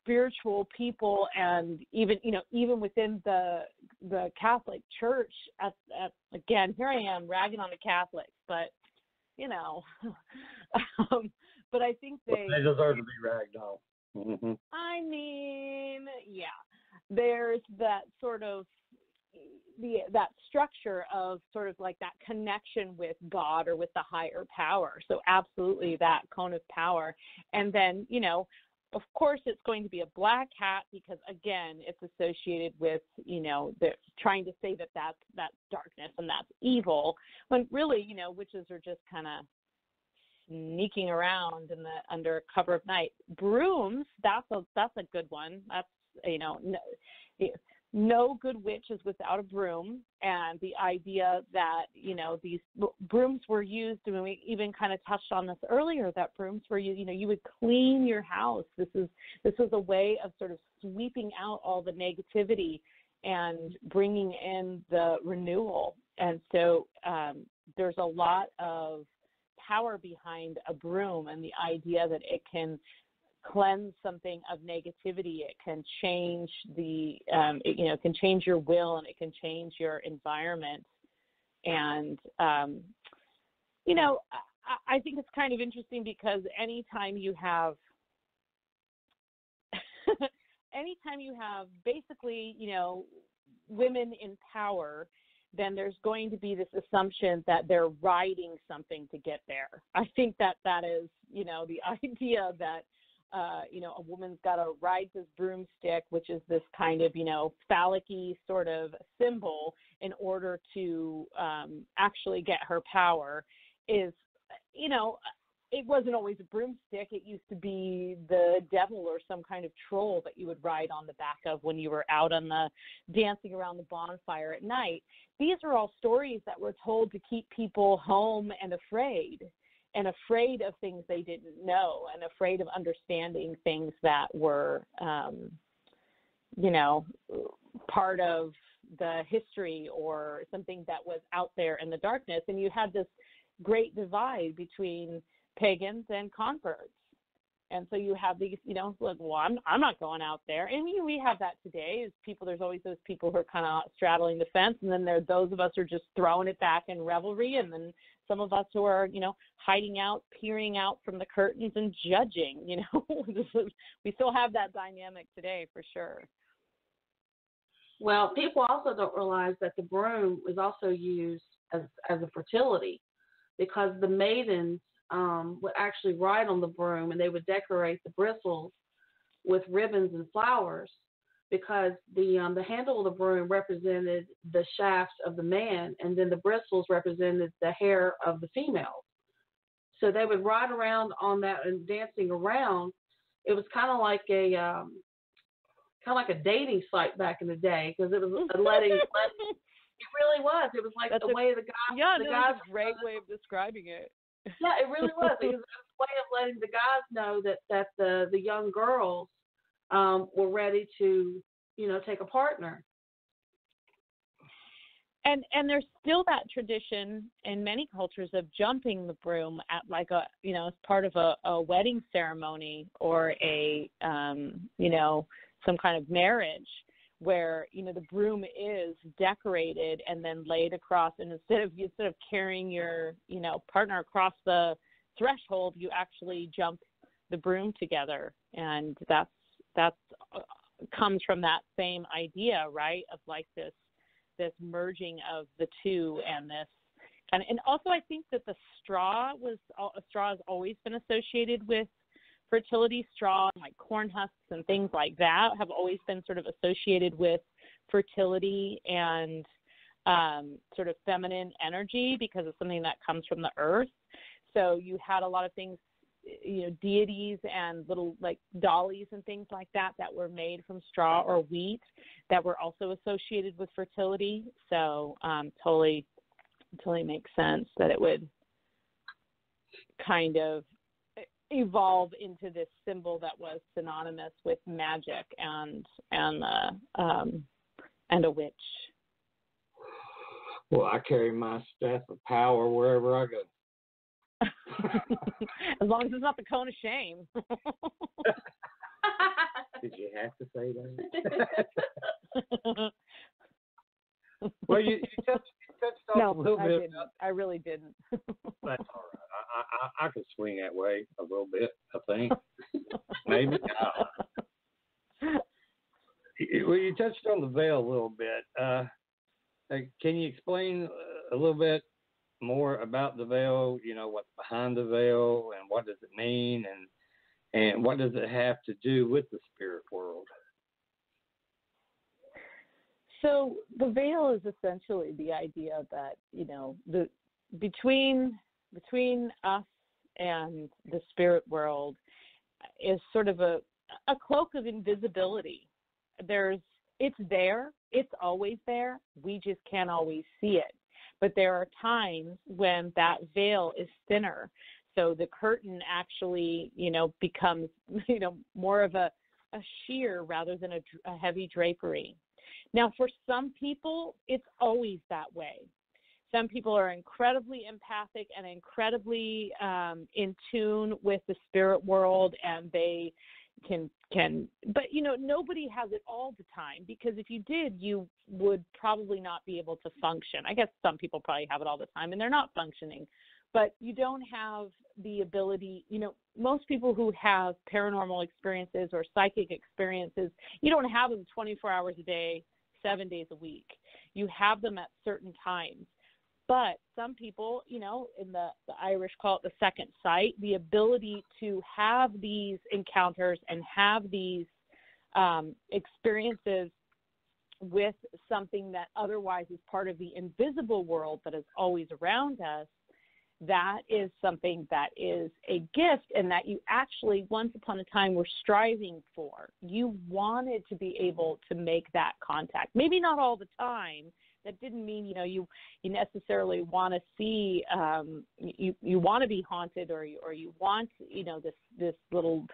spiritual people and even within the Catholic Church, again, here I am ragging on the Catholics, but but I think they deserve to be ragged on. Mm-hmm. I mean, yeah, there's that sort of that structure of sort of like that connection with God or with the higher power. So absolutely that cone of power. And then, of course it's going to be a black hat because again, it's associated with, they're trying to say that that's darkness and that's evil. When really, witches are just kind of sneaking around under cover of night. Brooms, that's a good one. That's, no good witch is without a broom, and the idea that, these brooms were used, and we even kind of touched on this earlier, that brooms were used, you would clean your house. This is a way of sort of sweeping out all the negativity and bringing in the renewal. And so there's a lot of power behind a broom and the idea that it can cleanse something of negativity. It can change it can change your will, and it can change your environment. And I think it's kind of interesting because anytime you have basically, women in power, then there's going to be this assumption that they're riding something to get there. I think that is, the idea that a woman's got to ride this broomstick, which is this kind of, phallic-y sort of symbol in order to actually get her power is, it wasn't always a broomstick. It used to be the devil or some kind of troll that you would ride on the back of when you were out on dancing around the bonfire at night. These are all stories that were told to keep people home and afraid of things they didn't know, and afraid of understanding things that were, part of the history or something that was out there in the darkness. And you had this great divide between pagans and converts. And so you have these, like, well, I'm not going out there. And we have that today is people, there's always those people who are kind of straddling the fence. And then there are those of us who are just throwing it back in revelry. And then some of us who are, hiding out, peering out from the curtains and judging, we still have that dynamic today for sure. Well, people also don't realize that the broom is also used as a fertility, because the maidens would actually ride on the broom, and they would decorate the bristles with ribbons and flowers, because the handle of the broom represented the shaft of the man, and then the bristles represented the hair of the female. So they would ride around on that and dancing around. It was kind of like a dating site back in the day, because it was letting. It really was. It was like the way the guys. Yeah, that's a great way of describing it. Yeah, it really was. It was a way of letting the guys know that the young girls were ready to, take a partner. And there's still that tradition in many cultures of jumping the broom at like a, as part of a wedding ceremony or a, some kind of marriage where, the broom is decorated and then laid across, and instead of carrying your, partner across the threshold, you actually jump the broom together. And that's comes from that same idea, right? Of like this merging of the two, and this and also I think that the straw has always been associated with fertility. Straw and like corn husks and things like that have always been sort of associated with fertility and sort of feminine energy, because it's something that comes from the earth. So you had a lot of things, deities and little like dollies and things like that were made from straw or wheat that were also associated with fertility. So totally makes sense that it would kind of evolve into this symbol that was synonymous with magic and a witch. Well, I carry my staff of power wherever I go. As long as it's not the cone of shame. Did you have to say that? Well, you touched off a little bit. Didn't. I really didn't. That's all right. I could swing that way a little bit, I think. Maybe. Well, you touched on the veil a little bit. Can you explain a little bit more about the veil? What's behind the veil, and what does it mean, and what does it have to do with the spirit world? So the veil is essentially the idea that, the between us and the spirit world is sort of a cloak of invisibility. It's there, it's always there, we just can't always see it. But there are times when that veil is thinner. So the curtain actually, becomes, more of a sheer rather than a heavy drapery. Now, for some people, it's always that way. Some people are incredibly empathic and incredibly in tune with the spirit world, and they can, but nobody has it all the time, because if you did, you would probably not be able to function. I guess some people probably have it all the time and they're not functioning, but you don't have the ability, most people who have paranormal experiences or psychic experiences, you don't have them 24 hours a day, 7 days a week. You have them at certain times. But some people, in the Irish call it the second sight, the ability to have these encounters and have these experiences with something that otherwise is part of the invisible world that is always around us, that is something that is a gift, and that you actually once upon a time were striving for. You wanted to be able to make that contact. Maybe not all the time. That didn't mean, you necessarily want to see, you want to be haunted, or you want, this little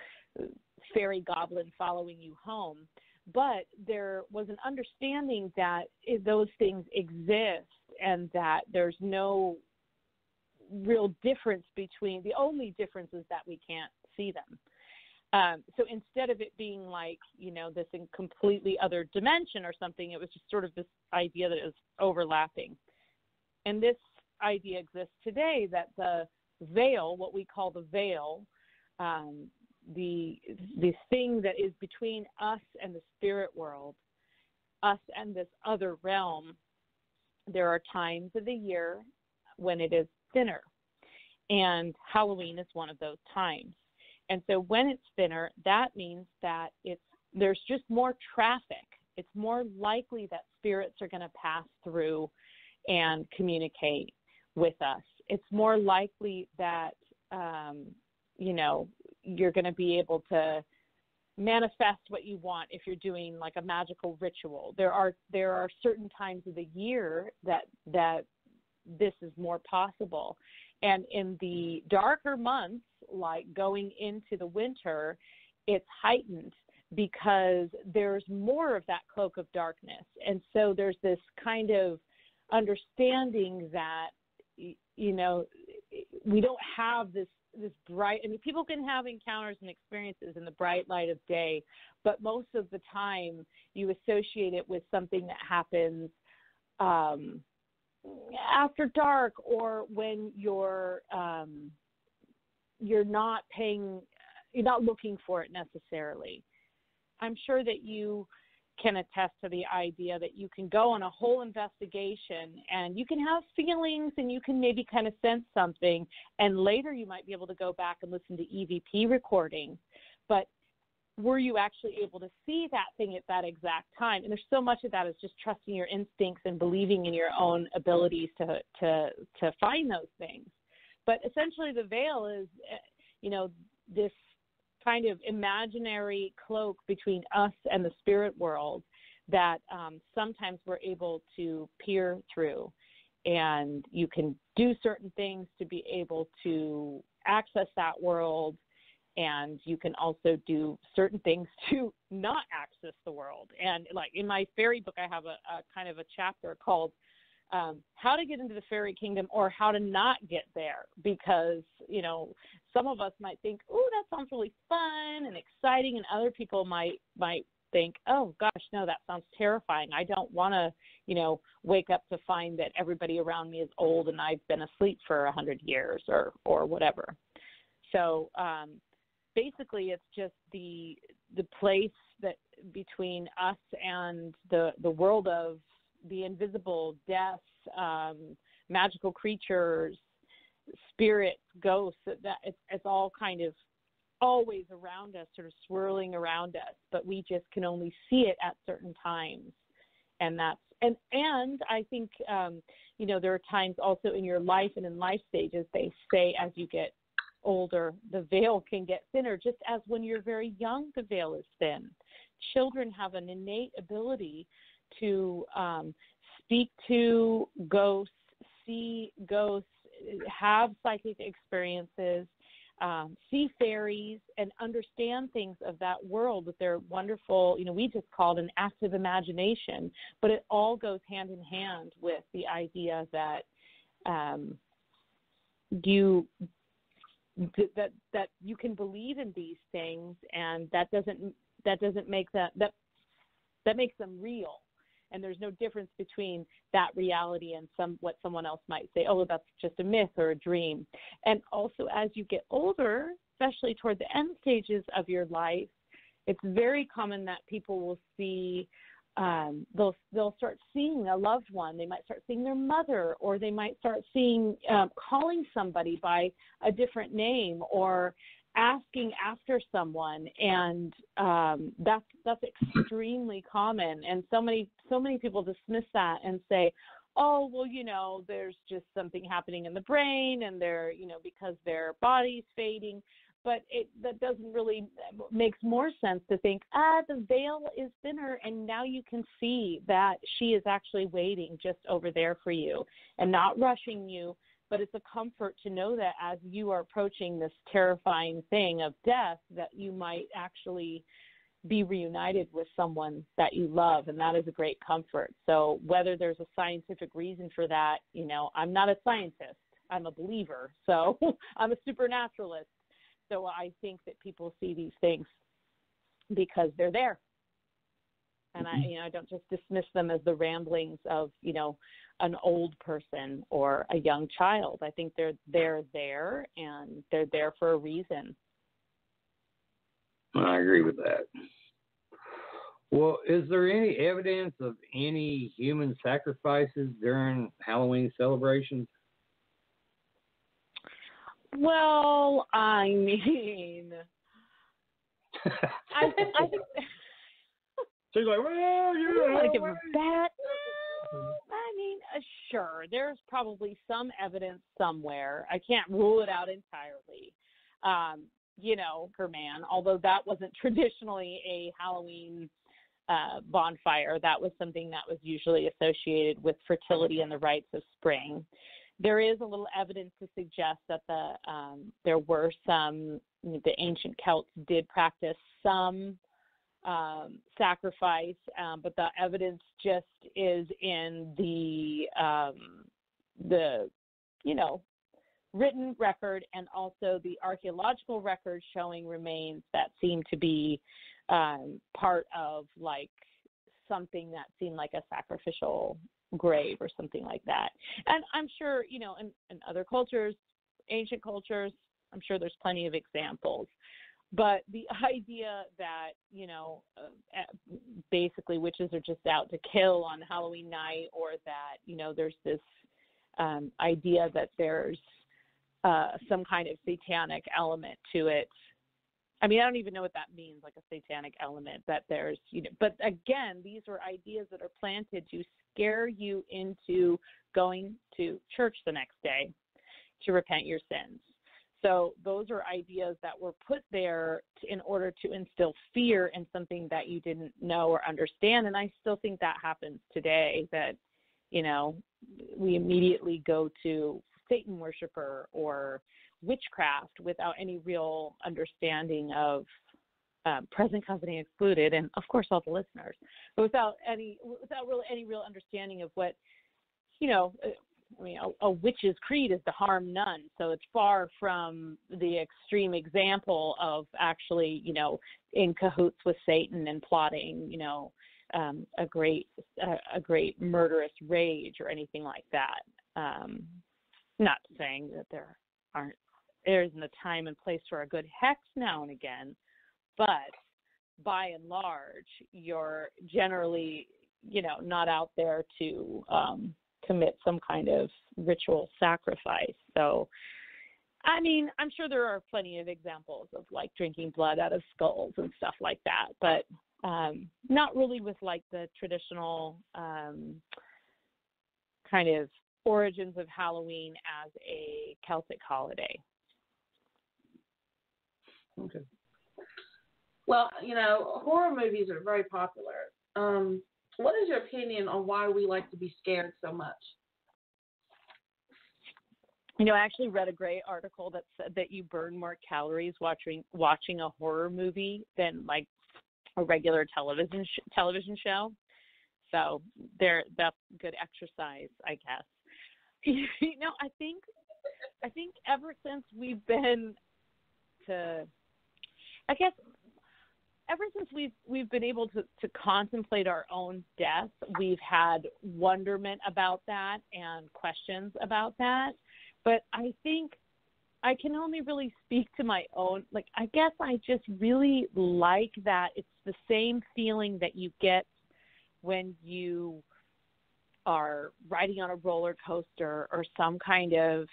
fairy goblin following you home. but there was an understanding that those things exist and that there's no real difference between, the only difference is that we can't see them. So instead of it being like, this in completely other dimension or something, it was just sort of this idea that it was overlapping. And this idea exists today that the veil, what we call the veil, the thing that is between us and the spirit world, us and this other realm, there are times of the year when it is thinner. And Halloween is one of those times. And so when it's thinner, that means that there's just more traffic. It's more likely that spirits are going to pass through and communicate with us. It's more likely that, you're going to be able to manifest what you want if you're doing like a magical ritual. There are certain times of the year that this is more possible. And in the darker months, like going into the winter, it's heightened because there's more of that cloak of darkness. And so there's this kind of understanding that, we don't have this bright, people can have encounters and experiences in the bright light of day, but most of the time you associate it with something that happens after dark, or when you're not looking for it necessarily. I'm sure that you can attest to the idea that you can go on a whole investigation and you can have feelings and you can maybe kind of sense something, and later you might be able to go back and listen to EVP recordings. But were you actually able to see that thing at that exact time? And there's so much of that is just trusting your instincts and believing in your own abilities to find those things. But essentially the veil is, this kind of imaginary cloak between us and the spirit world that sometimes we're able to peer through. And you can do certain things to be able to access that world, and you can also do certain things to not access the world. And like in my fairy book, I have a kind of a chapter called how to get into the fairy kingdom or how to not get there, because, some of us might think, oh, that sounds really fun and exciting. And other people might think, oh gosh, no, that sounds terrifying. I don't want to, wake up to find that everybody around me is old and I've been asleep for 100 years or whatever. So, basically it's just the place that between us and the world of the invisible, death, magical creatures, spirits, ghosts, that it's all kind of always around us, sort of swirling around us, but we just can only see it at certain times. And and I think, there are times also in your life and in life stages, they say as you get older, the veil can get thinner, just as when you're very young, the veil is thin. Children have an innate ability to speak to ghosts, see ghosts, have psychic experiences, see fairies, and understand things of that world with their wonderful, we just call it an active imagination, but it all goes hand in hand with the idea that that you can believe in these things, and that doesn't make that makes them real. And there's no difference between that reality and what someone else might say, oh, that's just a myth or a dream. And also as you get older, especially toward the end stages of your life, it's very common that people will see, they'll start seeing a loved one. They might start seeing their mother, or they might start seeing, calling somebody by a different name, or asking after someone, and that's extremely common. And so many people dismiss that and say, oh, well, there's just something happening in the brain, and they're, because their body's fading. But that doesn't really makes more sense to think, the veil is thinner, and now you can see that she is actually waiting just over there for you and not rushing you. But it's a comfort to know that as you are approaching this terrifying thing of death, that you might actually be reunited with someone that you love, and that is a great comfort. So whether there's a scientific reason for that, I'm not a scientist. I'm a believer. So I'm a supernaturalist. So I think that people see these things because they're there. And I don't just dismiss them as the ramblings of, an old person or a young child. I think they're there, and they're there for a reason. I agree with that. Well, is there any evidence of any human sacrifices during Halloween celebrations? Well, I mean, I think she's like, well, you want to give her that. I mean, sure, there's probably some evidence somewhere. I can't rule it out entirely. Man, although that wasn't traditionally a Halloween bonfire, that was something that was usually associated with fertility and the rites of spring. There is a little evidence to suggest that there were the ancient Celts did practice some sacrifice, but the evidence just is in the written record, and also the archaeological record showing remains that seem to be part of like something that seemed like a sacrificial grave or something like that. And I'm sure, in other cultures, ancient cultures, I'm sure there's plenty of examples. But the idea that, basically witches are just out to kill on Halloween night, or that, there's this idea that there's some kind of satanic element to it. I mean, I don't even know what that means, like a satanic element, that there's, but again, these are ideas that are planted to scare you into going to church the next day to repent your sins. So those are ideas that were put there in order to instill fear in something that you didn't know or understand. And I still think that happens today, that, we immediately go to Satan worshiper or witchcraft without any real understanding of present company excluded, and of course all the listeners, but without really any real understanding of what, a witch's creed is to harm none. So it's far from the extreme example of actually, in cahoots with Satan and plotting, a great murderous rage or anything like that. Not saying that there isn't a time and place for a good hex now and again, but by and large, you're generally, not out there to commit some kind of ritual sacrifice. So, I mean, I'm sure there are plenty of examples of like drinking blood out of skulls and stuff like that, but not really with like the traditional kind of origins of Halloween as a Celtic holiday. Okay. Well, horror movies are very popular. What is your opinion on why we like to be scared so much? I actually read a great article that said that you burn more calories watching a horror movie than like a regular television show. So that's good exercise, I guess. I think ever since we've been able to contemplate our own death, we've had wonderment about that and questions about that. But I think I can only really speak to my own, I guess I just really like that it's the same feeling that you get when you are riding on a roller coaster or some kind of,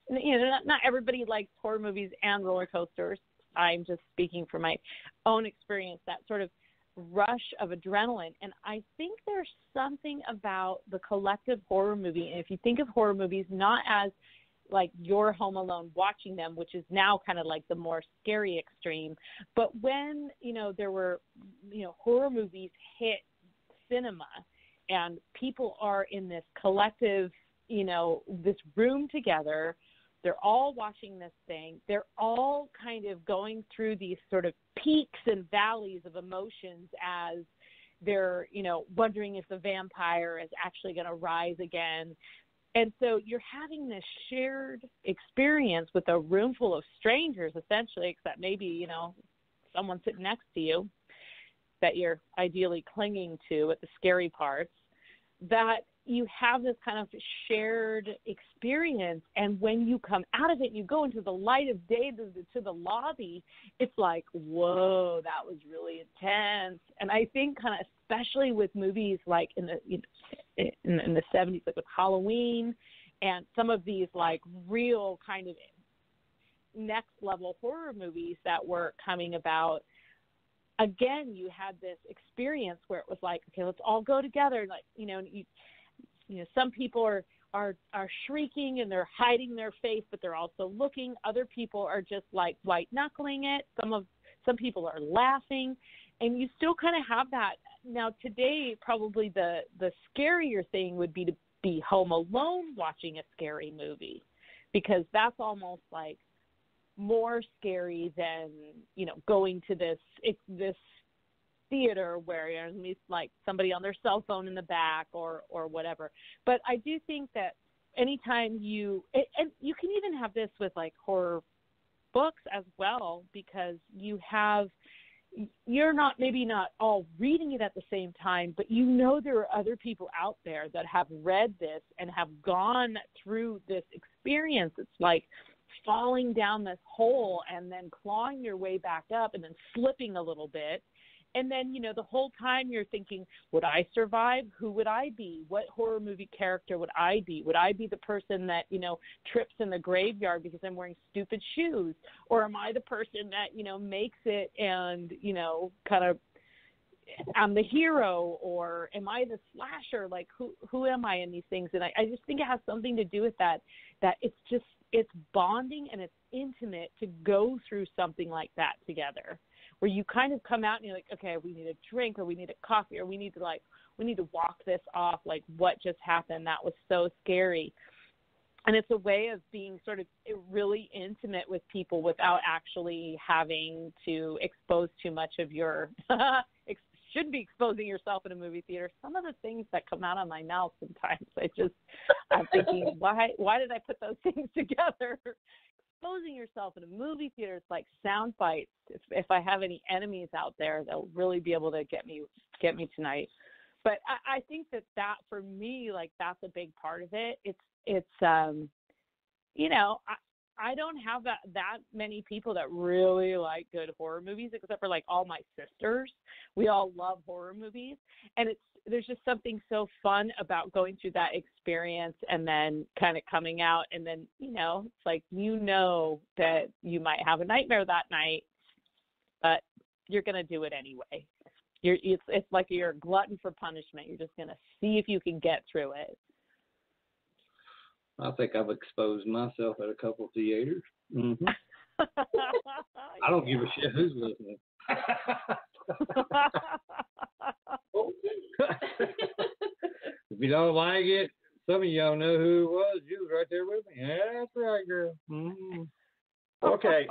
not everybody likes horror movies and roller coasters. I'm just speaking from my own experience, that sort of rush of adrenaline. And I think there's something about the collective horror movie. And if you think of horror movies not as like you're home alone watching them, which is now kind of like the more scary extreme, but when, there were, horror movies hit cinema and people are in this collective, this room together They're all watching this thing. They're all kind of going through these sort of peaks and valleys of emotions as they're, wondering if the vampire is actually going to rise again. And so you're having this shared experience with a room full of strangers, essentially, except maybe, someone sitting next to you that you're ideally clinging to at the scary parts, that you have this kind of shared experience. And when you come out of it, you go into the light of day to the lobby, it's like, whoa, that was really intense. And I think kind of especially with movies like in the 70s, like with Halloween and some of these like real kind of next level horror movies that were coming about, again, you had this experience where it was like, okay, let's all go together. Like, some people are shrieking and they're hiding their face, but they're also looking. Other people are just like white knuckling it. Some people are laughing, and you still kind of have that. Now today, probably the scarier thing would be to be home alone watching a scary movie, because that's almost like more scary than, going to this theater where there's like somebody on their cell phone in the back or whatever. But I do think that anytime and you can even have this with like horror books as well, because you're maybe not all reading it at the same time, but there are other people out there that have read this and have gone through this experience. It's like falling down this hole and then clawing your way back up and then slipping a little bit. And then, the whole time you're thinking, would I survive? Who would I be? What horror movie character would I be? Would I be the person that, trips in the graveyard because I'm wearing stupid shoes? Or am I the person that, makes it and, kind of, I'm the hero? Or am I the slasher? Like, who am I in these things? And I just think it has something to do with that it's bonding and it's intimate to go through something like that together, where you kind of come out and you're like, okay, we need a drink or we need a coffee or we need to walk this off. Like, what just happened? That was so scary. And it's a way of being sort of really intimate with people without actually having to expose too much of your shouldn't be exposing yourself in a movie theater. Some of the things that come out of my mouth sometimes, I'm thinking, why did I put those things together? Exposing yourself in a movie theater, it's like sound bites. If I have any enemies out there, they'll really be able to get me tonight. But I think that for me, like, that's a big part of it. It's I don't have that many people that really like good horror movies, except for like all my sisters. We all love horror movies, and there's just something so fun about going through that experience and then kind of coming out, and then it's like that you might have a nightmare that night, but you're gonna do it anyway. It's like you're a glutton for punishment. You're just gonna see if you can get through it. I think I've exposed myself at a couple of theaters. Mm-hmm. I don't give a shit who's listening. If you don't like it, some of y'all know who it was. You was right there with me. Yeah, that's right, girl. Mm-hmm. Okay.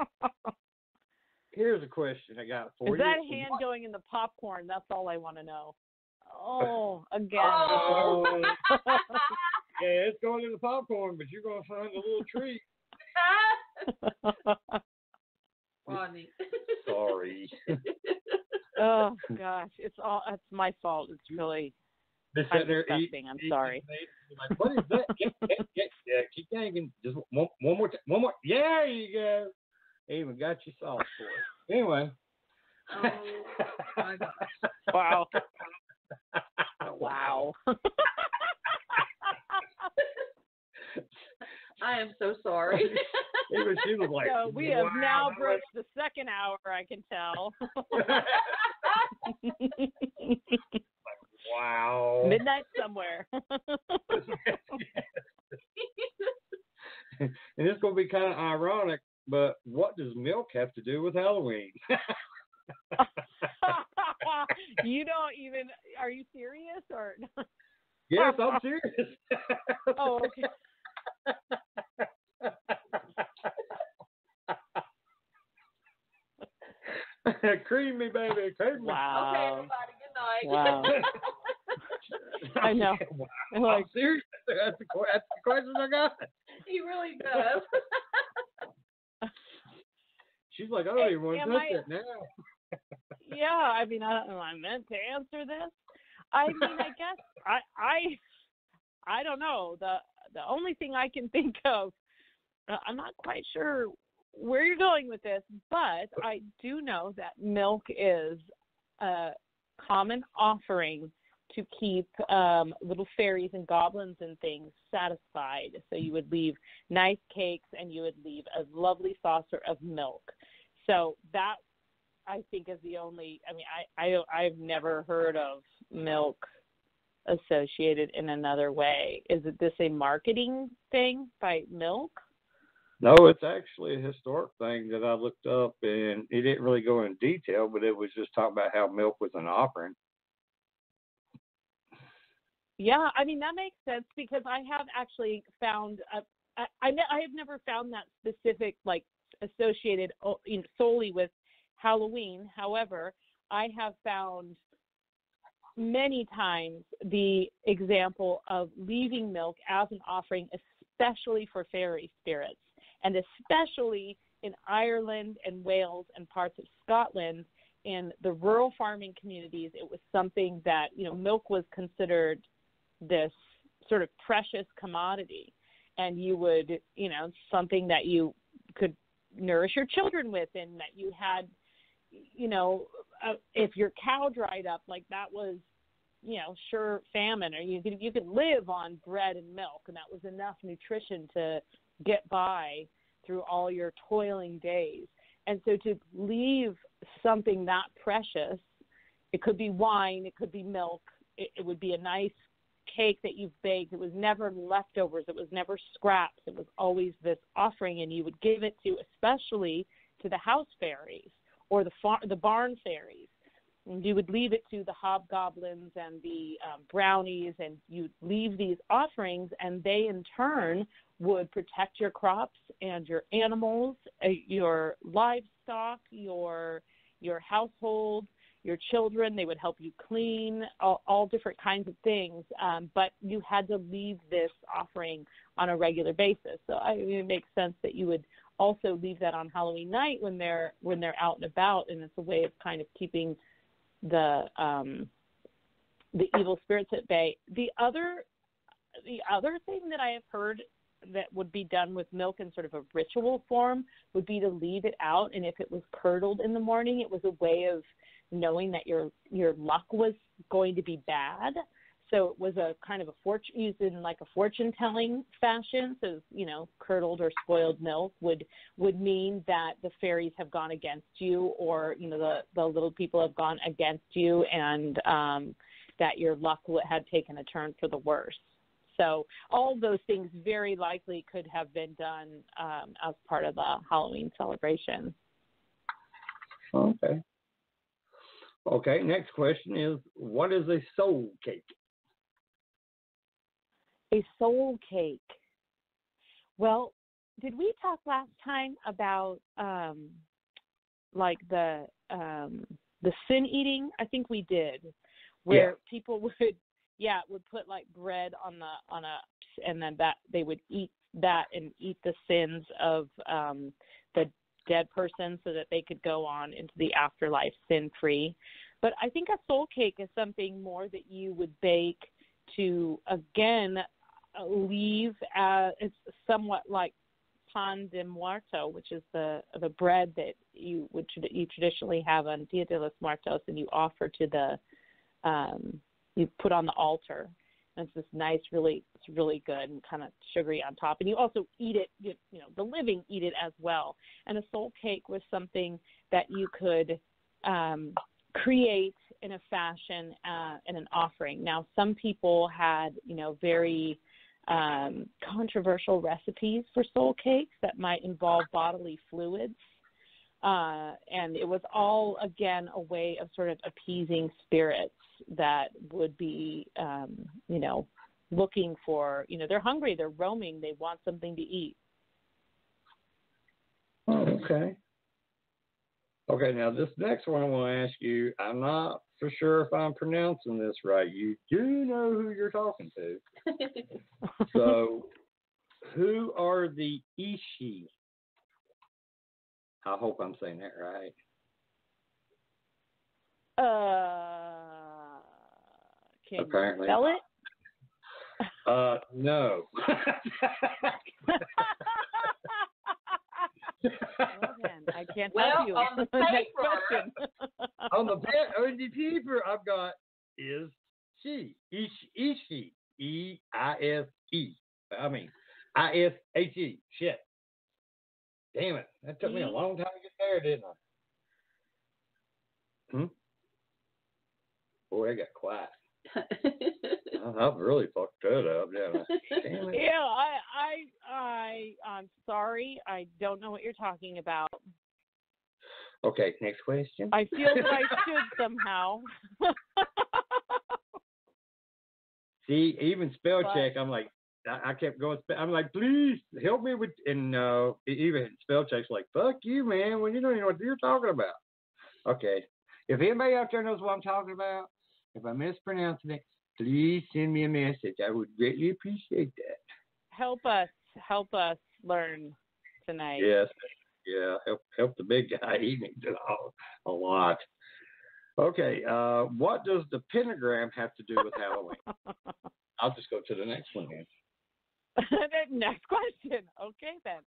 Here's a question I got for you. Is that hand going in the popcorn? That's all I want to know. Oh, again. Oh. Yeah, it's going in the popcorn, but you're going to find a little treat. Rodney. Sorry. Oh, gosh. It's my fault. It's really disgusting. I'm sorry. Like, what is that? Yeah, keep hanging. Just one more time. One more. Yeah, there you go. Even got your sauce for it. Anyway. Oh, my gosh. Wow. Wow. I am so sorry. Even she was like, so we have now broached the second hour, I can tell. Wow. Midnight somewhere. And it's going to be kind of ironic, but what does milk have to do with Halloween? You don't even, are you serious or? Yes, I'm serious. Oh, okay. Cream me, baby. Cream me. Wow. Okay, everybody. Good night. Wow. I know. I'm like, serious? That's the question I got. He really does. She's like, I don't even want to touch that now. Yeah, I mean, I don't know. I meant to answer this. I mean, I guess I don't know. The only thing I can think of, I'm not quite sure where you're going with this, but I do know that milk is a common offering to keep little fairies and goblins and things satisfied. So you would leave nice cakes and you would leave a lovely saucer of milk. So that, I think, is the only, I mean, I've never heard of milk associated in another way. Is this a marketing thing by milk? No, it's actually a historic thing that I looked up, and it didn't really go in detail, but it was just talking about how milk was an offering. Yeah, I mean, that makes sense because I have actually found, I have never found that specific, like, associated solely with Halloween. However, I have found many times the example of leaving milk as an offering, especially for fairy spirits, and especially in Ireland and Wales and parts of Scotland. In the rural farming communities, it was something that, milk was considered this sort of precious commodity, and you would, something that you could nourish your children with, and that you had, if your cow dried up, like that was, sure famine, or you could live on bread and milk, and that was enough nutrition to get by through all your toiling days. And so to leave something that precious, it could be wine, it could be milk, it would be a nice cake that you've baked. It was never leftovers. It was never scraps. It was always this offering, and you would give it to, especially to the house fairies or the barn fairies. And you would leave it to the hobgoblins and the brownies, and you'd leave these offerings, and they in turn would protect your crops and your animals, your livestock, your household, your children. They would help you clean, all different kinds of things, but you had to leave this offering on a regular basis. So it makes sense that you would also leave that on Halloween night when they're out and about, and it's a way of kind of keeping the evil spirits at bay. The other thing that I have heard that would be done with milk in sort of a ritual form would be to leave it out, and if it was curdled in the morning, it was a way of knowing that your luck was going to be bad. So it was a kind of used in like a fortune-telling fashion. So, curdled or spoiled milk would mean that the fairies have gone against you, or, the little people have gone against you, and that your luck had taken a turn for the worse. So all of those things very likely could have been done as part of the Halloween celebration. Okay. Okay, next question is, what is a soul cake? A soul cake. Well, did we talk last time about like the sin eating? I think we did, where people would put like bread and then that they would eat that and eat the sins of the dead person so that they could go on into the afterlife sin-free. But I think a soul cake is something more that you would bake to, again, leave it's somewhat like pan de muerto, which is the bread that you traditionally have on Dia de los Muertos, and you offer to you put on the altar. And it's this nice, it's really good and kind of sugary on top. And you also eat it, the living eat it as well. And a soul cake was something that you could create in a fashion in an offering. Now, some people had, very controversial recipes for soul cakes that might involve bodily fluids. And it was all, again, a way of sort of appeasing spirits that would be, looking for, they're hungry, they're roaming, they want something to eat. Oh, okay. Okay, now this next one I want to ask you, I'm not for sure if I'm pronouncing this right. You do know who you're talking to. So, who are the Ishi? I hope I'm saying that right. Can Apparently. you spell it? No. Well, then, I can't Well, help you. on the Next paper. question. on the paper I've got is she. Ishi. E-I-S-E. I mean, I-S-H-E. Shit. Damn it. That took me a long time to get there, didn't I? Boy, I got quiet. I've really fucked that up, didn't I? Damn it. Yeah, I'm sorry. I don't know what you're talking about. Okay, next question. I feel that I should somehow. See, even spell check, I'm like, I kept going. I'm like, please help me with, and even spell check's like, fuck you, man, when you don't even know what you're talking about. Okay, if anybody out there knows what I'm talking about, if I'm mispronouncing it, please send me a message. I would greatly appreciate that. Help us learn tonight. Yes, yeah, help the big guy. He needs it a lot. Okay, what does the pentagram have to do with Halloween? I'll just go to the next one then. Next question. Okay, then.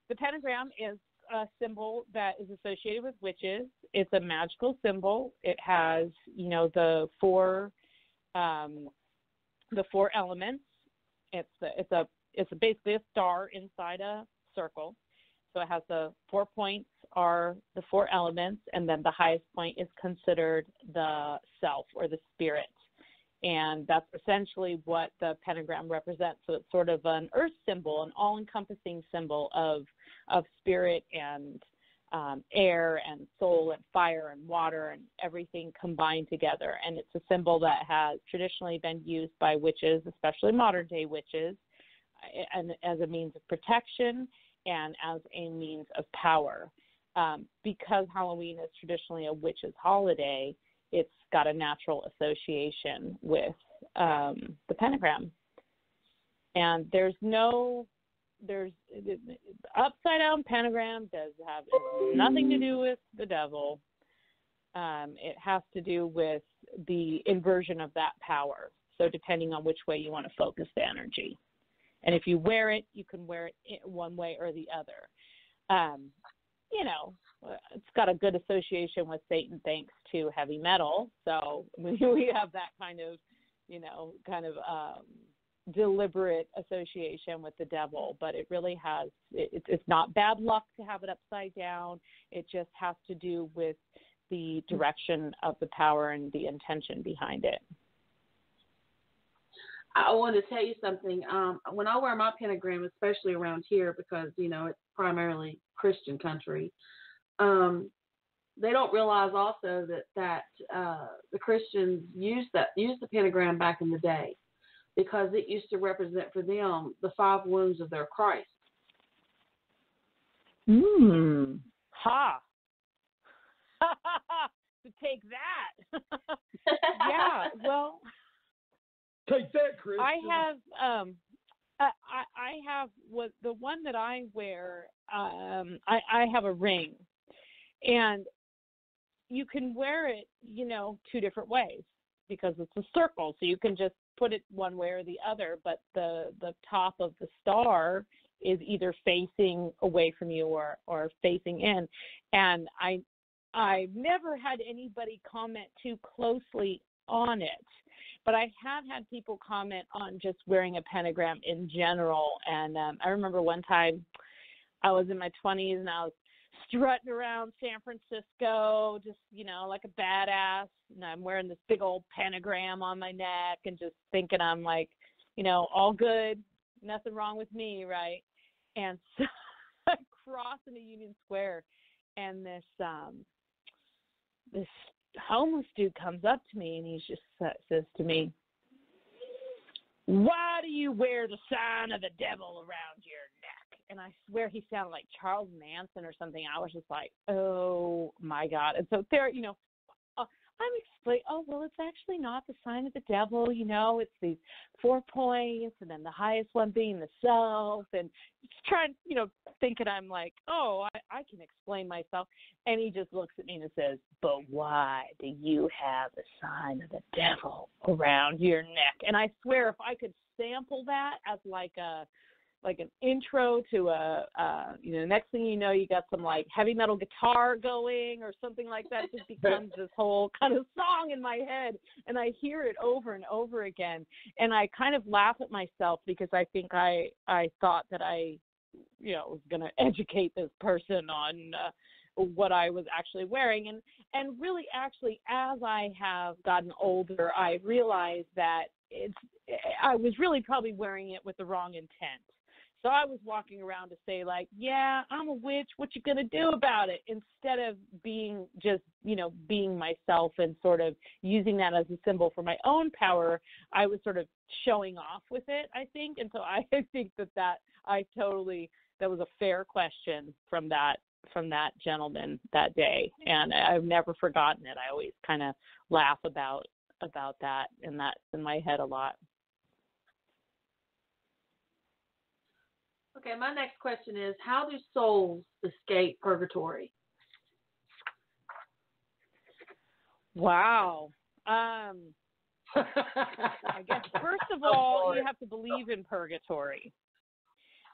The pentagram is a symbol that is associated with witches. It's a magical symbol. It has, the four elements. It's basically a star inside a circle. So it has the 4 points are the 4 elements, and then the highest point is considered the self or the spirit. And that's essentially what the pentagram represents. So it's sort of an earth symbol, an all-encompassing symbol of spirit and air and soul and fire and water and everything combined together. And it's a symbol that has traditionally been used by witches, especially modern-day witches, and as a means of protection and as a means of power. Because Halloween is traditionally a witch's holiday, it's got a natural association with the pentagram. And there's upside down pentagram does have nothing to do with the devil. It has to do with the inversion of that power. So depending on which way you want to focus the energy. And if you wear it, you can wear it one way or the other. It's got a good association with Satan thanks to heavy metal. So we have that kind of deliberate association with the devil. But it really has, it's not bad luck to have it upside down. It just has to do with the direction of the power and the intention behind it. I wanted to tell you something. When I wear my pentagram, especially around here, because, it's primarily Christian country, they don't realize also that the Christians used the pentagram back in the day because it used to represent for them the 5 wounds of their Christ. Ha! To take that. Yeah, well... Take that, Chris. I have what the one that I wear. I have a ring, and you can wear it, 2 different ways because it's a circle. So you can just put it one way or the other. But the top of the star is either facing away from you or facing in. And I've never had anybody comment too closely on it. But I have had people comment on just wearing a pentagram in general. And I remember one time I was in my 20s and I was strutting around San Francisco, just, like a badass. And I'm wearing this big old pentagram on my neck and just thinking I'm like, all good, nothing wrong with me, right? And so I cross into Union Square and this homeless dude comes up to me and he just says to me, "Why do you wear the sign of the devil around your neck?" and I swear he sounded like Charles Manson or something. I was just like, oh my God. And so there, I'm explaining, it's actually not the sign of the devil, it's these 4 points, and then the highest one being the self, and just trying, thinking I'm like, I can explain myself. And he just looks at me and says, but why do you have the sign of the devil around your neck? And I swear if I could sample that as like an intro to next thing you know, you got some like heavy metal guitar going or something like that. It just becomes this whole kind of song in my head, and I hear it over and over again. And I kind of laugh at myself because I think I thought that I, was going to educate this person on what I was actually wearing. And really actually, as I have gotten older, I realized that I was really probably wearing it with the wrong intent. So I was walking around to say, like, yeah, I'm a witch. What you going to do about it? Instead of being just, being myself and sort of using that as a symbol for my own power, I was sort of showing off with it, I think. And so I think that was a fair question from that gentleman that day. And I've never forgotten it. I always kind of laugh about that, and that's in my head a lot. Okay, my next question is, how do souls escape purgatory? Wow. I guess, first of all, you have to believe in purgatory.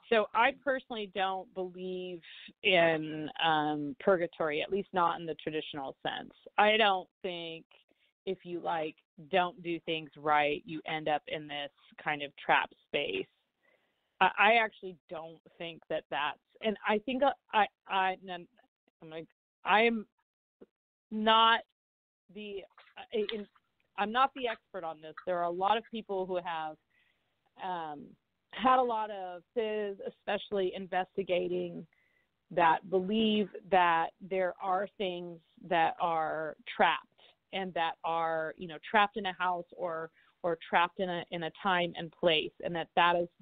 So I personally don't believe in purgatory, at least not in the traditional sense. I don't think if you, don't do things right, you end up in this kind of trap space. I actually don't think that that's, and I think I'm not the expert on this. There are a lot of people who have had a lot of fizz, especially investigating, that believe that there are things that are trapped and that are, trapped in a house or trapped in a time and place, and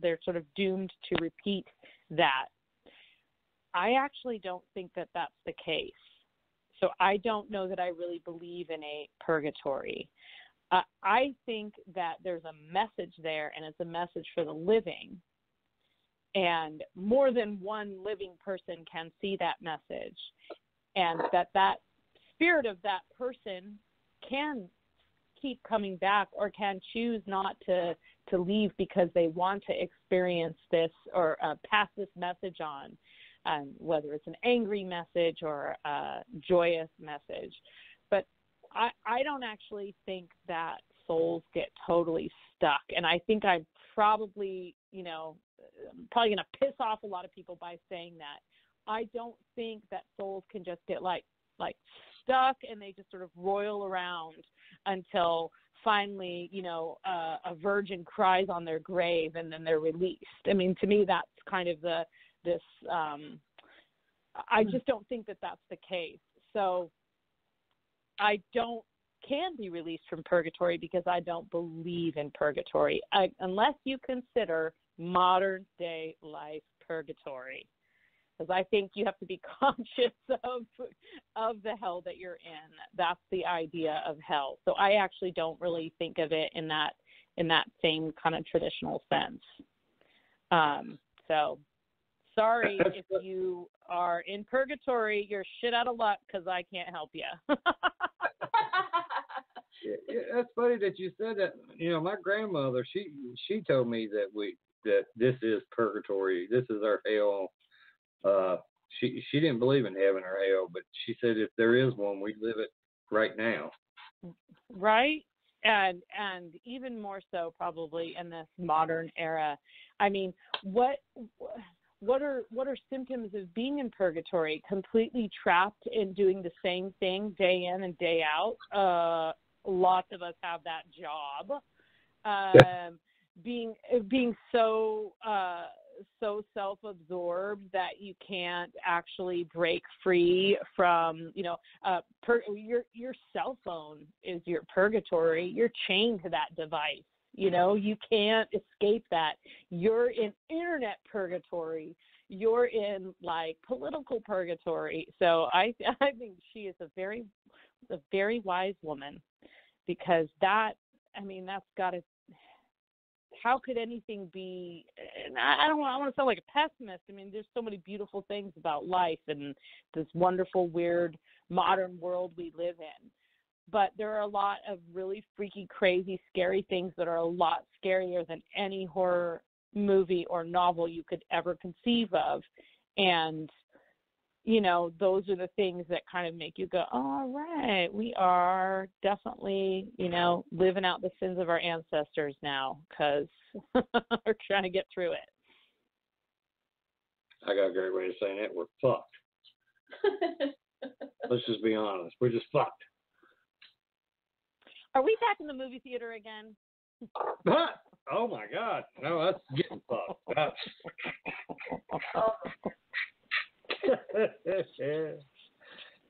they're sort of doomed to repeat that. I actually don't think that that's the case. So I don't know that I really believe in a purgatory. I think that there's a message there, and it's a message for the living. And more than one living person can see that message, and that spirit of that person can keep coming back or can choose not to leave because they want to experience this or pass this message on, whether it's an angry message or a joyous message. But I don't actually think that souls get totally stuck. And I think I'm probably going to piss off a lot of people by saying that. I don't think that souls can just get like stuck and they just sort of roil around until finally, a virgin cries on their grave and then they're released. I mean, to me, that's kind of I just don't think that that's the case. So I can be released from purgatory because I don't believe in purgatory, unless you consider modern day life purgatory. Because I think you have to be conscious of the hell that you're in. That's the idea of hell. So I actually don't really think of it in that same kind of traditional sense. So sorry if you are in purgatory, you're shit out of luck because I can't help you. That's funny that you said that. My grandmother, she told me that this is purgatory. This is our hell. She didn't believe in heaven or hell, but she said if there is one, we live it right now. Right, and even more so probably in this modern era. I mean, what are symptoms of being in purgatory? Completely trapped in doing the same thing day in and day out. Lots of us have that job. Being so self-absorbed that you can't actually break free from, your cell phone is your purgatory. You're chained to that device. You know, you can't escape that. You're in internet purgatory. You're in like political purgatory. So I think she is a very wise woman, because that's got to. How could anything be? And I want to sound like a pessimist. I mean, there's so many beautiful things about life and this wonderful, weird, modern world we live in. But there are a lot of really freaky, crazy, scary things that are a lot scarier than any horror movie or novel you could ever conceive of. And, you know, those are the things that kind of make you go, oh, all right, we are definitely, you know, living out the sins of our ancestors now, because we're trying to get through it. I got a great way of saying it. We're fucked. Let's just be honest. We're just fucked. Are we back in the movie theater again? Oh, my God. No, that's getting fucked. That's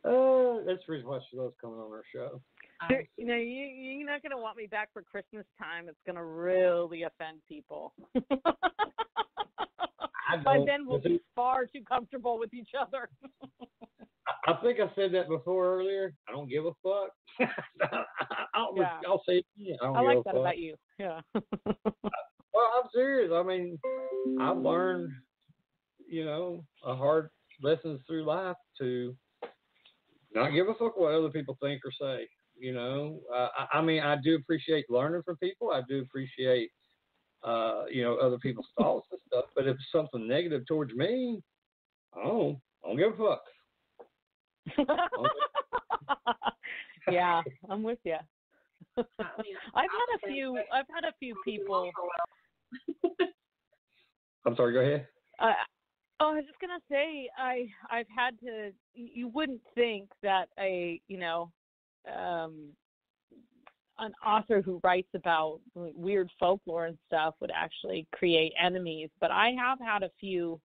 the reason why she loves coming on our show. You know, you're not going to want me back for Christmas time. It's going to really offend people. By then, we'll be far too comfortable with each other. I think I said that before earlier. I don't give a fuck. I'll say it again. I like that about you. Yeah. Well, I'm serious. I mean, I've learned, you know, hard lessons through life to not give a fuck what other people think or say. You know, I mean, I do appreciate learning from people. I do appreciate, you know, other people's thoughts and stuff. But if it's something negative towards me, I don't give a fuck. Yeah, I'm with you. I've had a few people. I'm sorry. Go ahead. I was just gonna say I've had to. You wouldn't think that an author who writes about like, weird folklore and stuff would actually create enemies, but I have had a few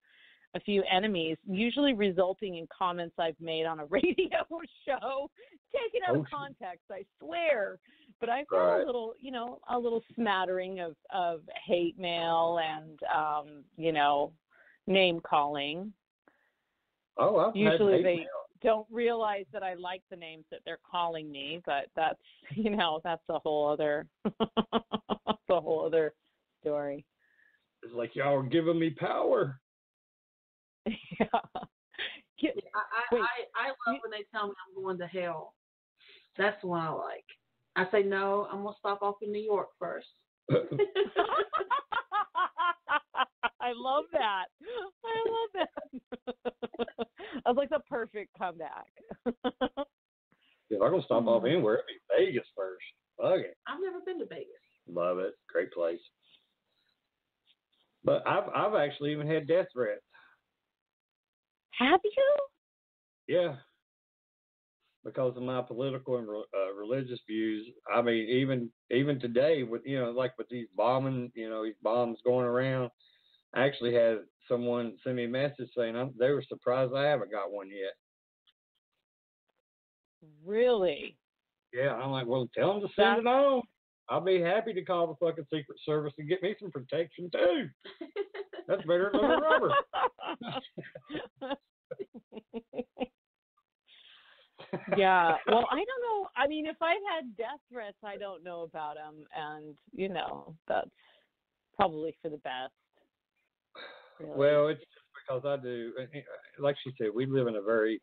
enemies, usually resulting in comments I've made on a radio show, taken out of context, I swear. But I've had a little smattering of hate mail and, name calling. Oh, I've usually had hate they mail. Don't realize that I like the names that they're calling me, but that's a whole other, story. It's like y'all are giving me power. Yeah. I love when they tell me I'm going to hell. That's the one I like. I say, no, I'm going to stop off in New York first. I love that. I was like the perfect comeback. If I'm going to stop off anywhere, it'd be Vegas first. Okay. I've never been to Vegas. Love it. Great place. But I've actually even had death threats. Have you? Yeah. Because of my political and religious views. I mean, even today, with like with these bombs going around, I actually had someone send me a message saying they were surprised I haven't got one yet. Really? Yeah, I'm like, well, tell them to send it on. I'll be happy to call the fucking Secret Service and get me some protection too. That's better than a rubber. Yeah. Well, I don't know. I mean, if I've had death threats, I don't know about them, and that's probably for the best. Really. Well, it's just because I do. Like she said, we live in a very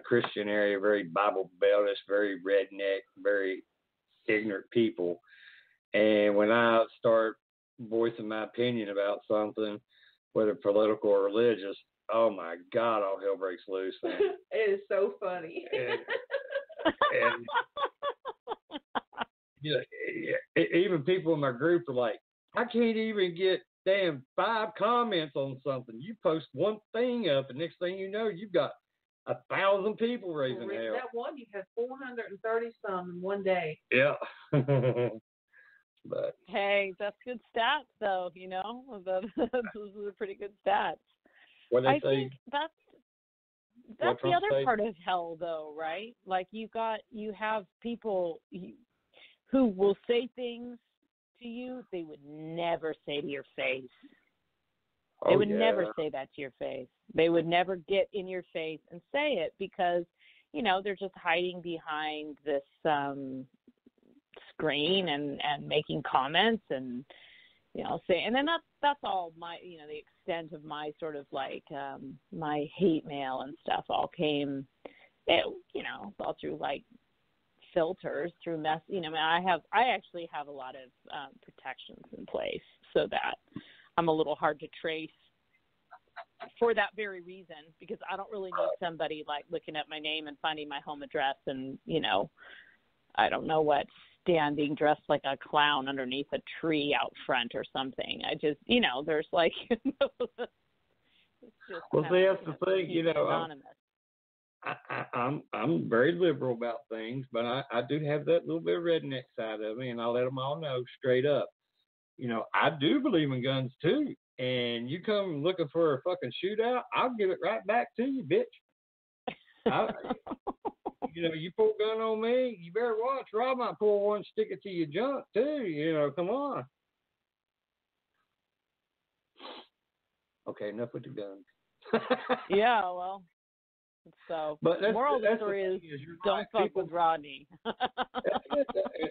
Christian area, very Bible Belt-ish, very redneck, very ignorant people. And when I start voicing my opinion about something, whether political or religious, oh my God, all hell breaks loose. Man. It is so funny. And even people in my group are like, I can't even get damn 5 comments on something. You post one thing up, and next thing you know, you've got 1,000 people raising hell. That one, you had 430 some in one day. Yeah. But hey, that's good stats, though. Those are pretty good stats. I think that's the other part of hell, though, right? Like you have people who will say things to you, they would never say to your face. They Oh, would yeah. never say that to your face. They would never get in your face and say it because, you know, they're just hiding behind this screen and making comments and, you know, say, and then that's all my, you know, the extent of my sort of like my hate mail and stuff all came, you know, all through like filters, through you know, I actually have a lot of protections in place so that I'm a little hard to trace for that very reason, because I don't really need somebody like looking at my name and finding my home address and, you know, I don't know what, standing dressed like a clown underneath a tree out front or something. I just, you know, there's like, it's just well, see, that's the thing, you know, anonymous. I'm very liberal about things, but I do have that little bit of redneck side of me, and I let them all know straight up. You know, I do believe in guns too, and you come looking for a fucking shootout, I'll give it right back to you, bitch. You know, you pull a gun on me, you better watch. Rob might pull one, stick it to your junk too. You know, come on. Okay, enough with the guns. Yeah, well, so but the moral of the that's story is don't right. Fuck with Rodney.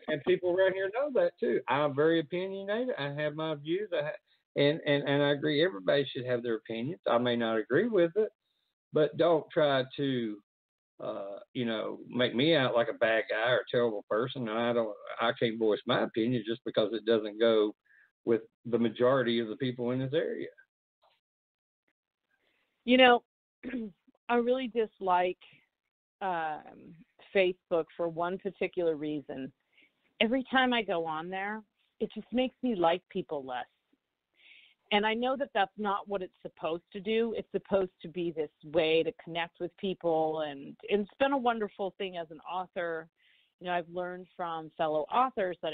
and people around here know that too. I'm very opinionated. I have my views. And I agree. Everybody should have their opinions. I may not agree with it, but don't try to, you know, make me out like a bad guy or a terrible person. And I can't voice my opinion just because it doesn't go with the majority of the people in this area. You know, I really dislike Facebook for one particular reason. Every time I go on there, it just makes me like people less. And I know that that's not what it's supposed to do. It's supposed to be this way to connect with people, and it's been a wonderful thing as an author. You know, I've learned from fellow authors that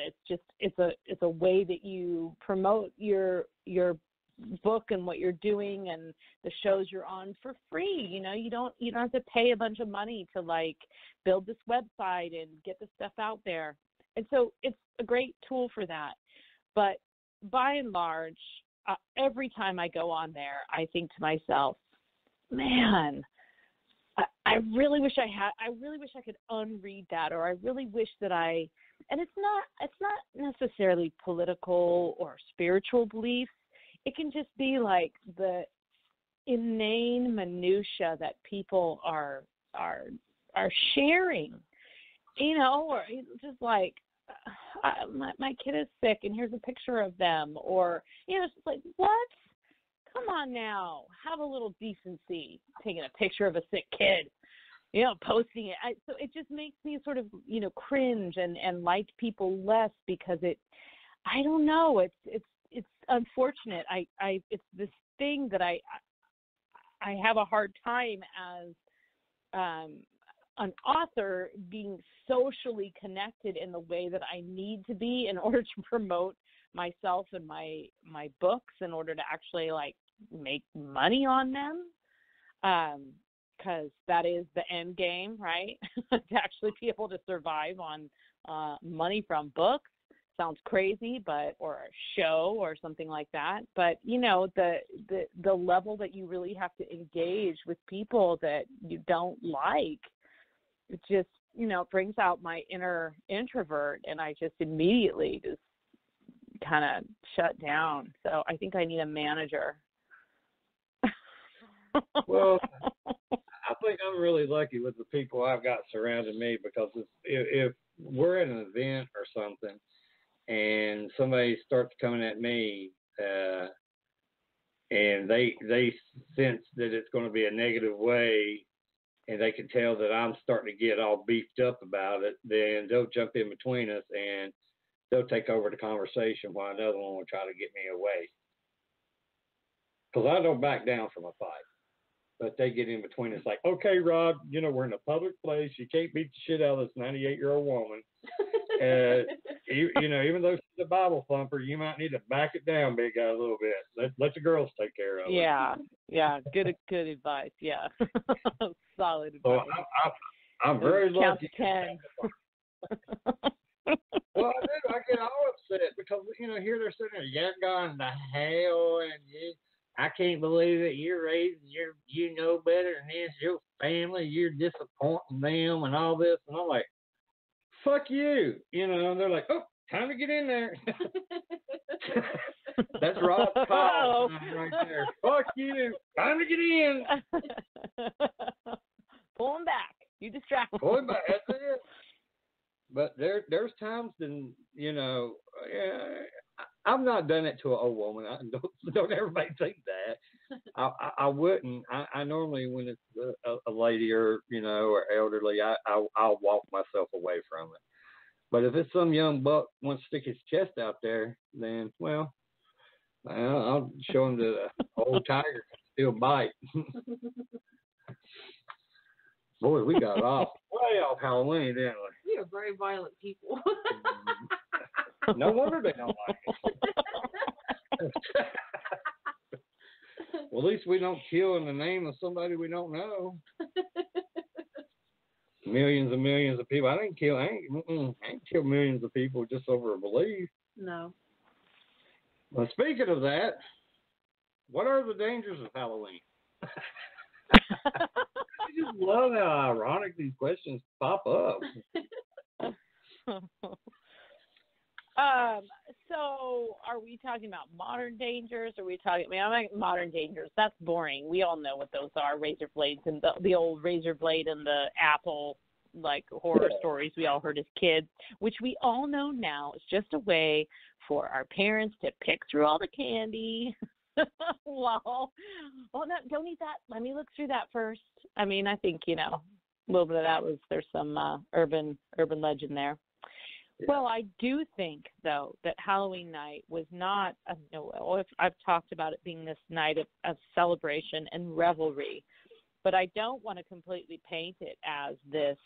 it's a way that you promote your book and what you're doing and the shows you're on for free. You know, you don't have to pay a bunch of money to like build this website and get the stuff out there. And so it's a great tool for that. But by and large, every time I go on there, I think to myself, man, I really wish I could unread that, or I really wish that and it's not necessarily political or spiritual beliefs. It can just be like the inane minutia that people are sharing, you know, or just like, my kid is sick and here's a picture of them, or, you know, it's just like, what? Come on now, have a little decency, taking a picture of a sick kid, you know, posting it. So it just makes me sort of, you know, cringe and like people less, because I don't know, it's unfortunate. It's this thing that I have a hard time as an author being socially connected in the way that I need to be in order to promote myself and my books, in order to actually like make money on them, because that is the end game, right? To actually be able to survive on money from books. Sounds crazy, or a show or something like that. But you know, the level that you really have to engage with people that you don't like, it just, you know, brings out my inner introvert, and I just immediately just kind of shut down. So I think I need a manager. Well, I think I'm really lucky with the people I've got surrounding me, because if we're at an event or something and somebody starts coming at me, and they sense that it's going to be a negative way, and they can tell that I'm starting to get all beefed up about it, then they'll jump in between us and they'll take over the conversation while another one will try to get me away. Because I don't back down from a fight. But they get in between us like, okay, Rod, you know, we're in a public place. You can't beat the shit out of this 98-year-old woman. You know, even though she's a Bible thumper, you might need to back it down, big guy, a little bit. Let the girls take care of it. Yeah. Good advice. Yeah. Solid advice. So I'm very lucky. Count to 10. Well, I do. I get all upset because here they're sitting there, you're going to hell, and I can't believe it. You're raising you know better than this. Your family, you're disappointing them, and all this. And I'm like, fuck you, And they're like, oh, time to get in there. That's Rob's call right there. Fuck you, time to get in. Pull him back. You distract him. Pull him back. That's it. But there's times when, I've not done it to an old woman. Don't everybody think that. I wouldn't. I normally, when it's a lady or or elderly, I'll walk myself away from it. But if it's some young buck wants to stick his chest out there, then I'll show him that the old tiger can still bite. Boy, we got way off Halloween, didn't we? We are very violent people. No wonder they don't like it. Well, at least we don't kill in the name of somebody we don't know. Millions and millions of people. I ain't kill millions of people just over a belief. No. Well, speaking of that, what are the dangers of Halloween? I just love how ironic these questions pop up. So are we talking about modern dangers? Or are we talking? I'm like modern dangers. That's boring. We all know what those are: razor blades and the old razor blade and the apple, like horror stories we all heard as kids, which we all know now is just a way for our parents to pick through all the candy. Well, no, don't eat that. Let me look through that first. I mean, I think, a little bit of that there's some urban legend there. Yeah. Well, I do think, though, that Halloween night was not, I've talked about it being this night of celebration and revelry, but I don't want to completely paint it as this,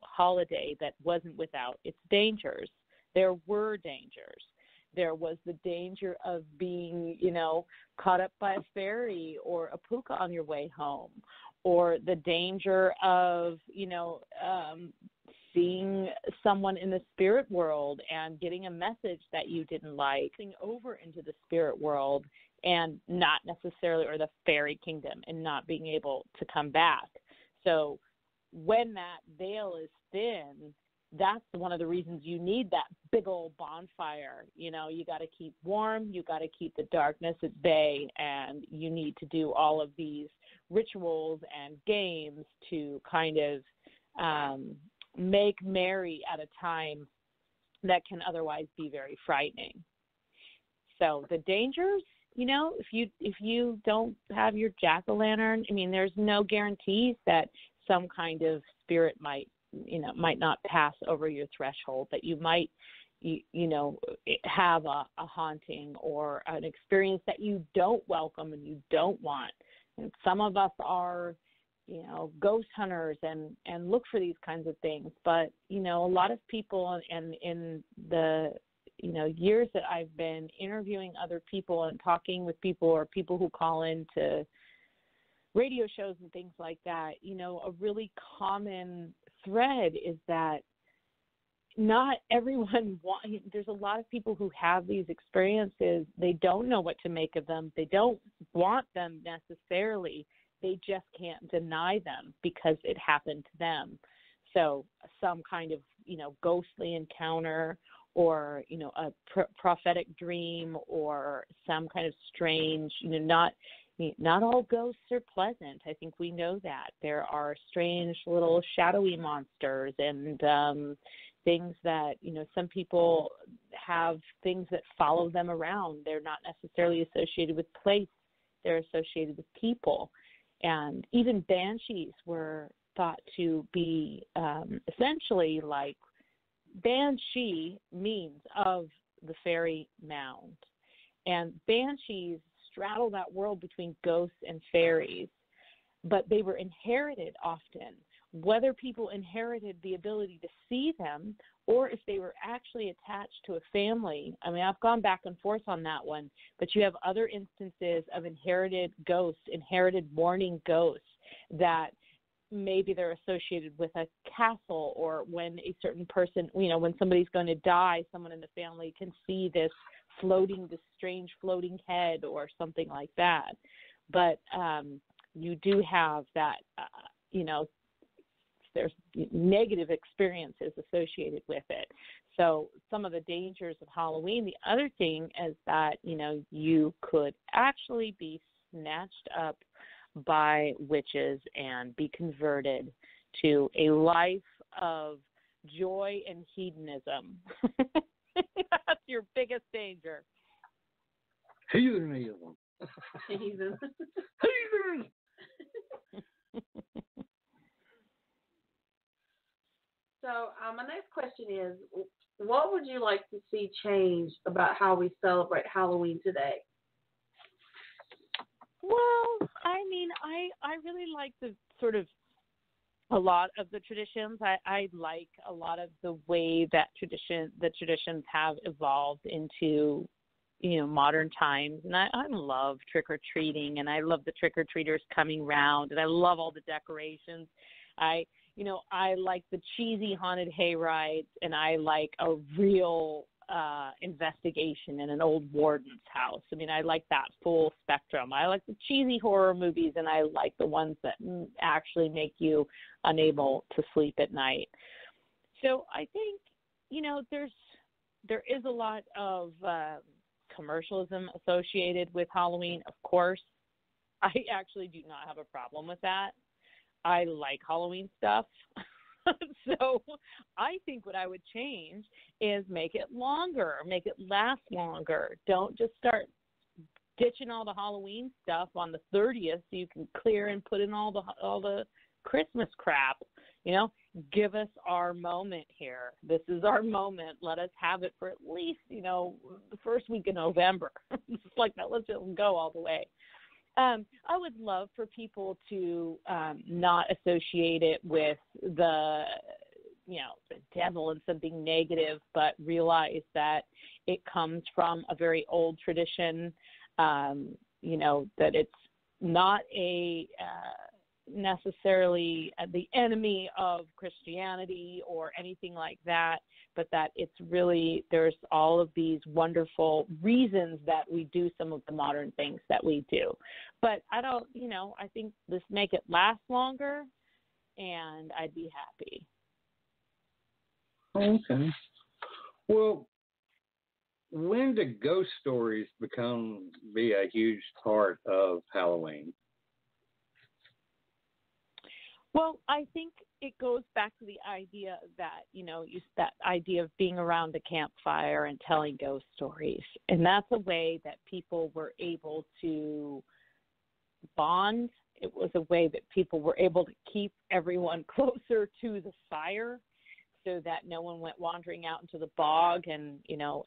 holiday that wasn't without its dangers. There were dangers. There was the danger of being, caught up by a fairy or a puka on your way home, or the danger of, seeing someone in the spirit world and getting a message that you didn't like, over into the spirit world and not necessarily, or the fairy kingdom, and not being able to come back. So when that veil is thin, that's one of the reasons you need that big old bonfire. You got to keep warm, you got to keep the darkness at bay, and you need to do all of these rituals and games to kind of make merry at a time that can otherwise be very frightening. So the dangers, if you don't have your jack-o'-lantern, there's no guarantees that some kind of spirit might not pass over your threshold, that you might, have a haunting or an experience that you don't welcome and you don't want. And some of us are, ghost hunters and look for these kinds of things. But, a lot of people, and in the, years that I've been interviewing other people and talking with people, or people who call in to radio shows and things like that, a really common thread is that not everyone there's a lot of people who have these experiences. They don't know what to make of them. They don't want them necessarily. They just can't deny them because it happened to them. So some kind of, ghostly encounter, or, a prophetic dream, or some kind of strange, not all ghosts are pleasant. I think we know that. There are strange little shadowy monsters and things that, some people have things that follow them around. They're not necessarily associated with place. They're associated with people. And even banshees were thought to be essentially like, banshee means of the fairy mound. And banshees straddle that world between ghosts and fairies, but they were inherited often. Whether people inherited the ability to see them, or if they were actually attached to a family. I've gone back and forth on that one, but you have other instances of inherited ghosts, inherited mourning ghosts that maybe they're associated with a castle, or when a certain person, when somebody's going to die, someone in the family can see this strange floating head or something like that. But you do have that, there's negative experiences associated with it. So some of the dangers of Halloween, the other thing is that, you could actually be snatched up by witches and be converted to a life of joy and hedonism. That's your biggest danger. Heathenism. Heathen. Heathen. So my next question is, what would you like to see changed about how we celebrate Halloween today? Well, I mean, I really like the sort of a lot of the traditions. I like a lot of the way that the traditions have evolved into, modern times. And I love trick-or-treating, and I love the trick-or-treaters coming round, and I love all the decorations. I like the cheesy haunted hay rides, and I like a real investigation in an old warden's house. I mean, I like that full spectrum. I like the cheesy horror movies, and I like the ones that actually make you unable to sleep at night. So I think, there is a lot of commercialism associated with Halloween, of course. I actually do not have a problem with that. I like Halloween stuff. So I think what I would change is make it longer, make it last longer. Don't just start ditching all the Halloween stuff on the 30th so you can clear and put in all the Christmas crap. Give us our moment here. This is our moment. Let us have it for at least, the first week of November. It's like that. Let's just go all the way. I would love for people to not associate it with the devil and something negative, but realize that it comes from a very old tradition, that it's not necessarily the enemy of Christianity or anything like that, but that it's really, there's all of these wonderful reasons that we do some of the modern things that we do. But I don't, I think let's make it last longer, and I'd be happy. Okay. Well, when do ghost stories be a huge part of Halloween? Well, I think it goes back to the idea that, that idea of being around a campfire and telling ghost stories. And that's a way that people were able to bond. It was a way that people were able to keep everyone closer to the fire so that no one went wandering out into the bog and,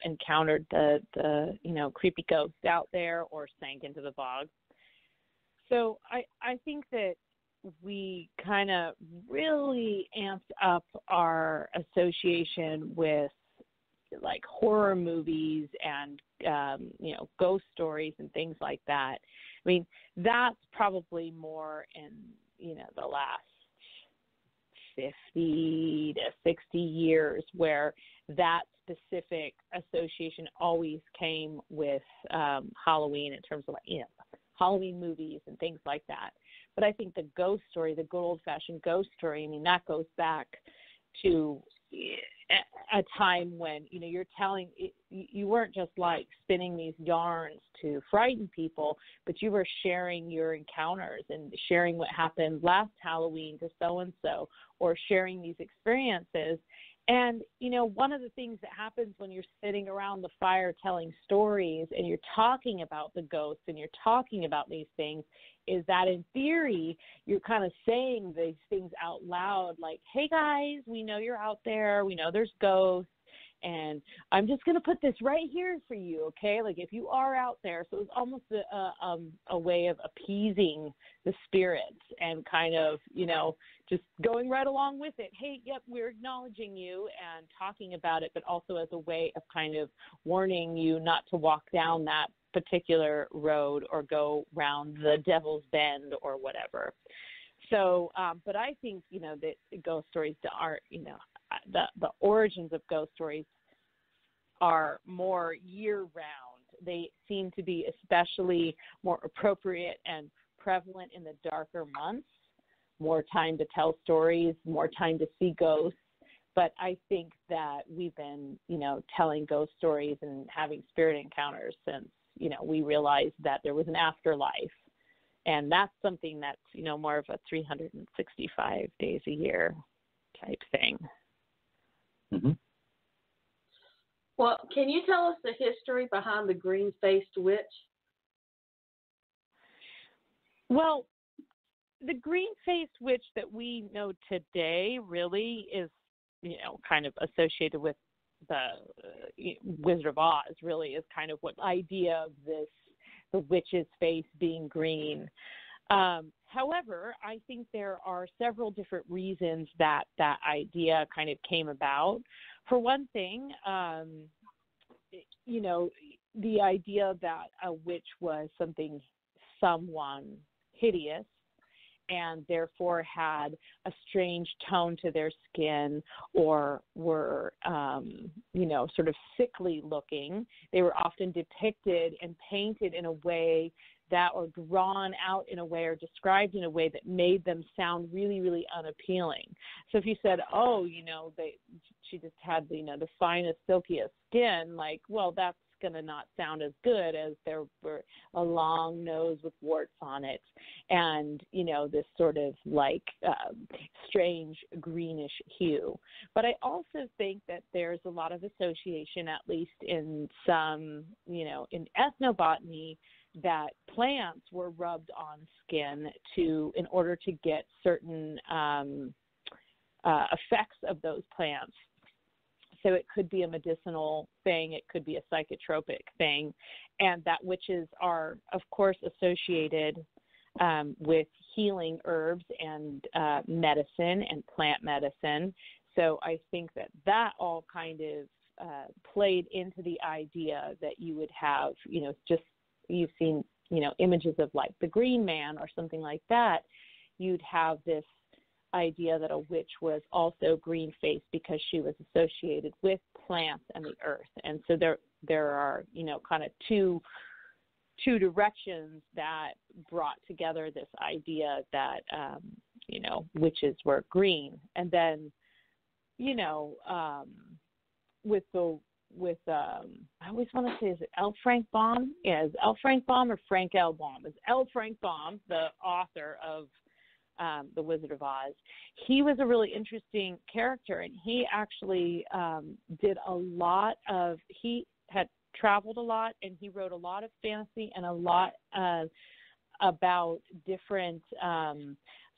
encountered the creepy ghosts out there or sank into the bog. So I think that we kind of really amped up our association with like horror movies and, ghost stories and things like that. I mean, that's probably more in, the last 50 to 60 years where that specific association always came with Halloween in terms of, Halloween movies and things like that. But I think the ghost story, the good old-fashioned ghost story, I mean, that goes back to a time when, you weren't just like spinning these yarns to frighten people, but you were sharing your encounters and sharing what happened last Halloween to so-and-so, or sharing these experiences. And, one of the things that happens when you're sitting around the fire telling stories and you're talking about the ghosts and you're talking about these things is that in theory, you're kind of saying these things out loud like, hey, guys, we know you're out there. We know there's ghosts. And I'm just going to put this right here for you, okay? Like if you are out there. So it's almost a way of appeasing the spirits and kind of, just going right along with it. Hey, yep, we're acknowledging you and talking about it, but also as a way of kind of warning you not to walk down that particular road or go round the Devil's Bend or whatever. So, but I think, that ghost stories are, the origins of ghost stories are more year-round. They seem to be especially more appropriate and prevalent in the darker months, more time to tell stories, more time to see ghosts. But I think that we've been, telling ghost stories and having spirit encounters since, we realized that there was an afterlife. And that's something that's, more of a 365 days a year type thing. Mm-hmm. Well, can you tell us the history behind the green-faced witch? Well, the green-faced witch that we know today really is, kind of associated with the Wizard of Oz, really is kind of what idea of this, the witch's face being green. However, I think there are several different reasons that that idea kind of came about. For one thing, the idea that a witch was someone hideous and therefore had a strange tone to their skin or were, sort of sickly looking. They were often depicted and painted in a way that, or drawn out in a way or described in a way that made them sound really, really unappealing. So if you said, she just had the finest, silkiest skin, that's going to not sound as good as there were a long nose with warts on it and, this sort of strange greenish hue. But I also think that there's a lot of association, at least in some, in ethnobotany, that plants were rubbed on skin in order to get certain effects of those plants. So it could be a medicinal thing, it could be a psychotropic thing, and that witches are, of course, associated with healing herbs and medicine and plant medicine. So I think that all kind of played into the idea that you would have, you've seen, images of the Green Man or something like that. You'd have this idea that a witch was also green-faced because she was associated with plants and the earth. And so there are, kind of two directions that brought together this idea that, witches were green. And then, I always want to say, is it L. Frank Baum? Yeah, is it L. Frank Baum or Frank L. Baum? Is L. Frank Baum, the author of The Wizard of Oz. He was a really interesting character, and he actually did a lot of, he had traveled a lot, and he wrote a lot of fantasy and a lot about different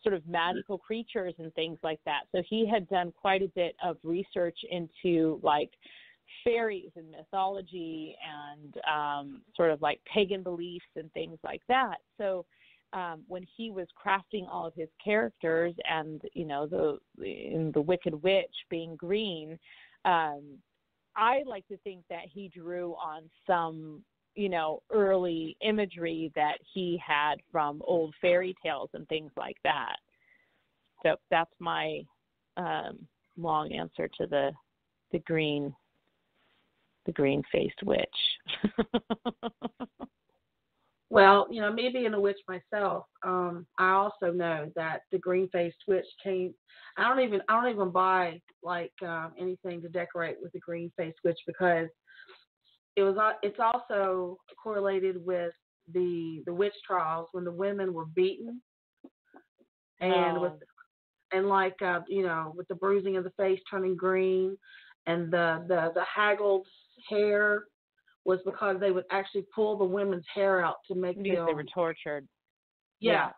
sort of magical creatures and things like that. So he had done quite a bit of research into fairies and mythology and sort of pagan beliefs and things like that. So when he was crafting all of his characters and, the Wicked Witch being green, I like to think that he drew on some, early imagery that he had from old fairy tales and things like that. So that's my long answer to the green-faced witch. Well, me being a witch myself, I also know that the green-faced witch came. I don't even buy anything to decorate with the green-faced witch because it's also correlated with the witch trials when the women were beaten and with the bruising of the face turning green and the haggled hair was because they would actually pull the women's hair out to make them. Because they were tortured. Yeah.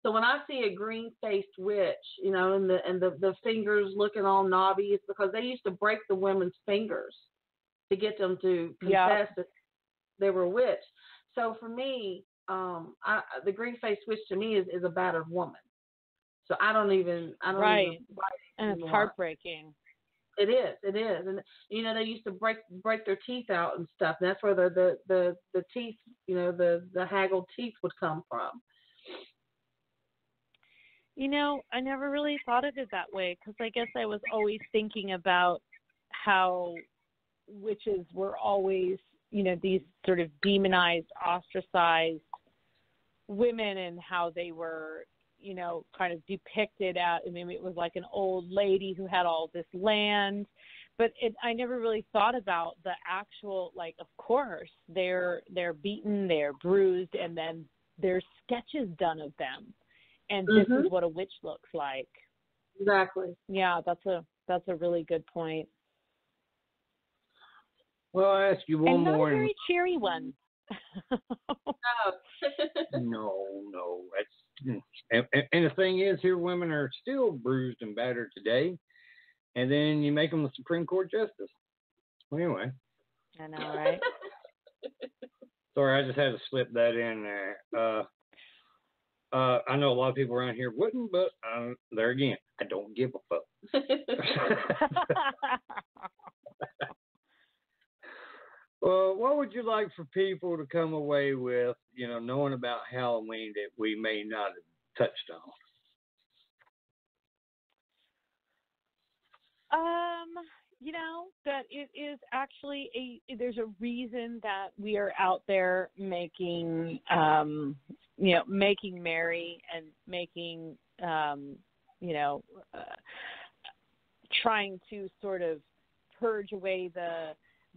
So when I see a green-faced witch, and the fingers looking all knobby, it's because they used to break the women's fingers to get them to confess that they were a witch. So for me, the green-faced witch to me is a battered woman. So I don't even. And it's heartbreaking. It is, and they used to break their teeth out and stuff. And that's where the teeth, the haggled teeth would come from. I never really thought of it that way because I guess I was always thinking about how witches were always, these sort of demonized, ostracized women and how they were, kind of depicted at, it was like an old lady who had all this land, but I never really thought about the actual, like, of course, they're beaten, they're bruised, and then there's sketches done of them. And this is what a witch looks like. Exactly. Yeah, that's a really good point. Well, I ask you one and more. Not a very cheery one. No. And the thing is, here women are still bruised and battered today, and then you make them the Supreme Court justice. Well, anyway. I know, right? Sorry, I just had to slip that in there. I know a lot of people around here wouldn't, but there again, I don't give a fuck. Well, what would you like for people to come away with, knowing about Halloween that we may not have touched on? That it is actually there's a reason that we are out there making, making merry and making, trying to sort of purge away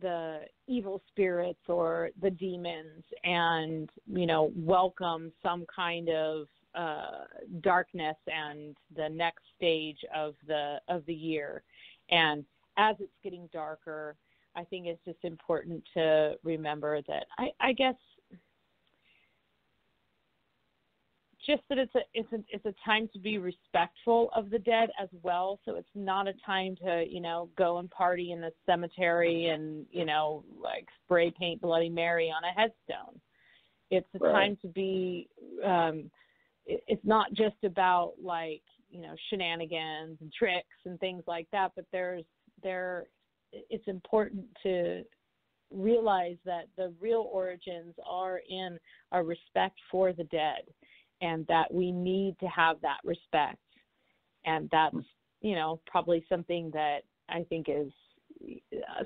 the evil spirits or the demons and, welcome some kind of darkness and the next stage of the year. And as it's getting darker, I think it's just important to remember that I guess just that it's a time to be respectful of the dead as well. So it's not a time to, go and party in the cemetery and, like spray paint Bloody Mary on a headstone. It's a time to be, it's not just about like, shenanigans and tricks and things like that, but it's important to realize that the real origins are in a respect for the dead, and that we need to have that respect. And that's, probably something that I think is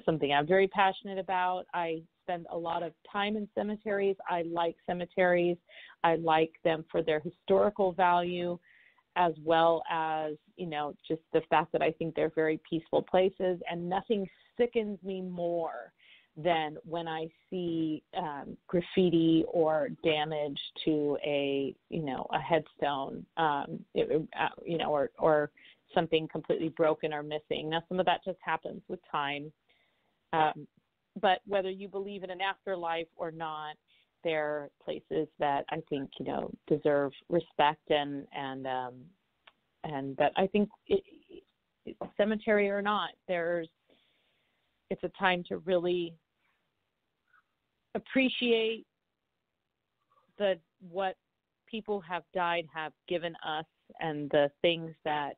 something I'm very passionate about. I spend a lot of time in cemeteries. I like cemeteries. I like them for their historical value, as well as, just the fact that I think they're very peaceful places. And nothing sickens me more than when I see graffiti or damage to a headstone, or something completely broken or missing. Now, some of that just happens with time. But whether you believe in an afterlife or not, they're places that I think, deserve respect and that I think cemetery or not, it's a time to really appreciate what people have died have given us, and the things that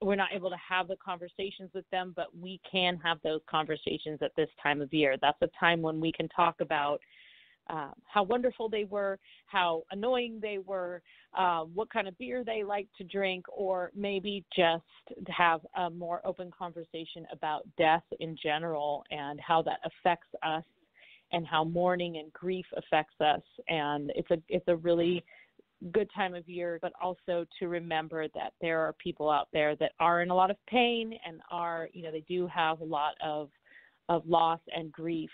we're not able to have the conversations with them, but we can have those conversations at this time of year. That's a time when we can talk about how wonderful they were, how annoying they were, what kind of beer they like to drink, or maybe just have a more open conversation about death in general and how that affects us and how mourning and grief affects us. And it's a really good time of year, but also to remember that there are people out there that are in a lot of pain and are, they do have a lot of loss and grief.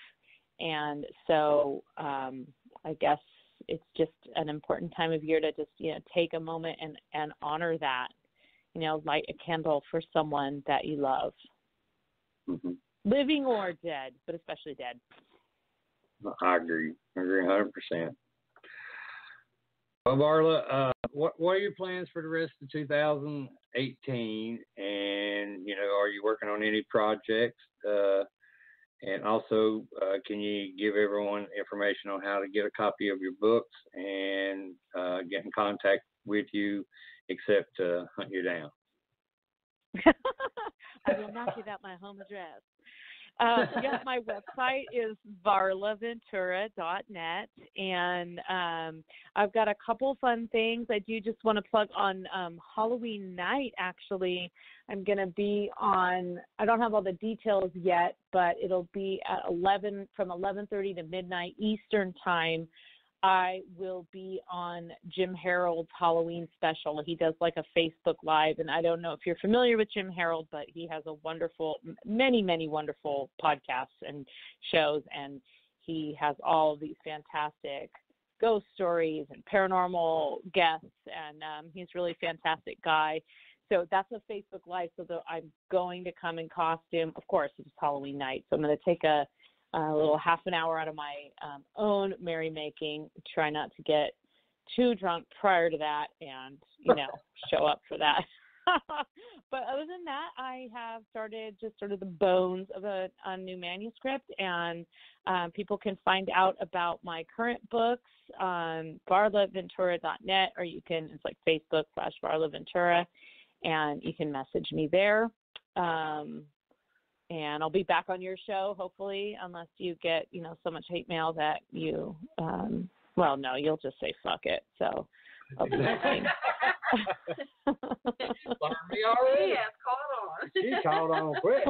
And so I guess it's just an important time of year to just, take a moment and honor that, light a candle for someone that you love, living or dead, but especially dead. I agree 100%. Well, Varla, what are your plans for the rest of 2018? And, are you working on any projects? And also, can you give everyone information on how to get a copy of your books and get in contact with you, except to hunt you down? I will not give out my home address. Yeah, my website is varlaventura.net, and I've got a couple fun things. I do just want to plug on Halloween night, actually. I'm going to be on, I don't have all the details yet, but it'll be at 11, from 11:30 to midnight Eastern time. I will be on Jim Harold's Halloween special. He does like a Facebook Live, and I don't know if you're familiar with Jim Harold, but he has a wonderful, many wonderful podcasts and shows, and he has all of these fantastic ghost stories and paranormal guests, and he's really a fantastic guy. So that's a Facebook Live, so I'm going to come in costume. Of course, it's Halloween night, so I'm going to take a little half an hour out of my own merrymaking, try not to get too drunk prior to that and, show up for that. But other than that, I have started just sort of the bones of a new manuscript, and people can find out about my current books on varlaventura.net, or you can, it's like Facebook/Varla Ventura, and you can message me there. And I'll be back on your show, hopefully, unless you get, so much hate mail that you, well, no, you'll just say fuck it. So I'll be listening. Learned me already. Yes, caught on. She caught on quick.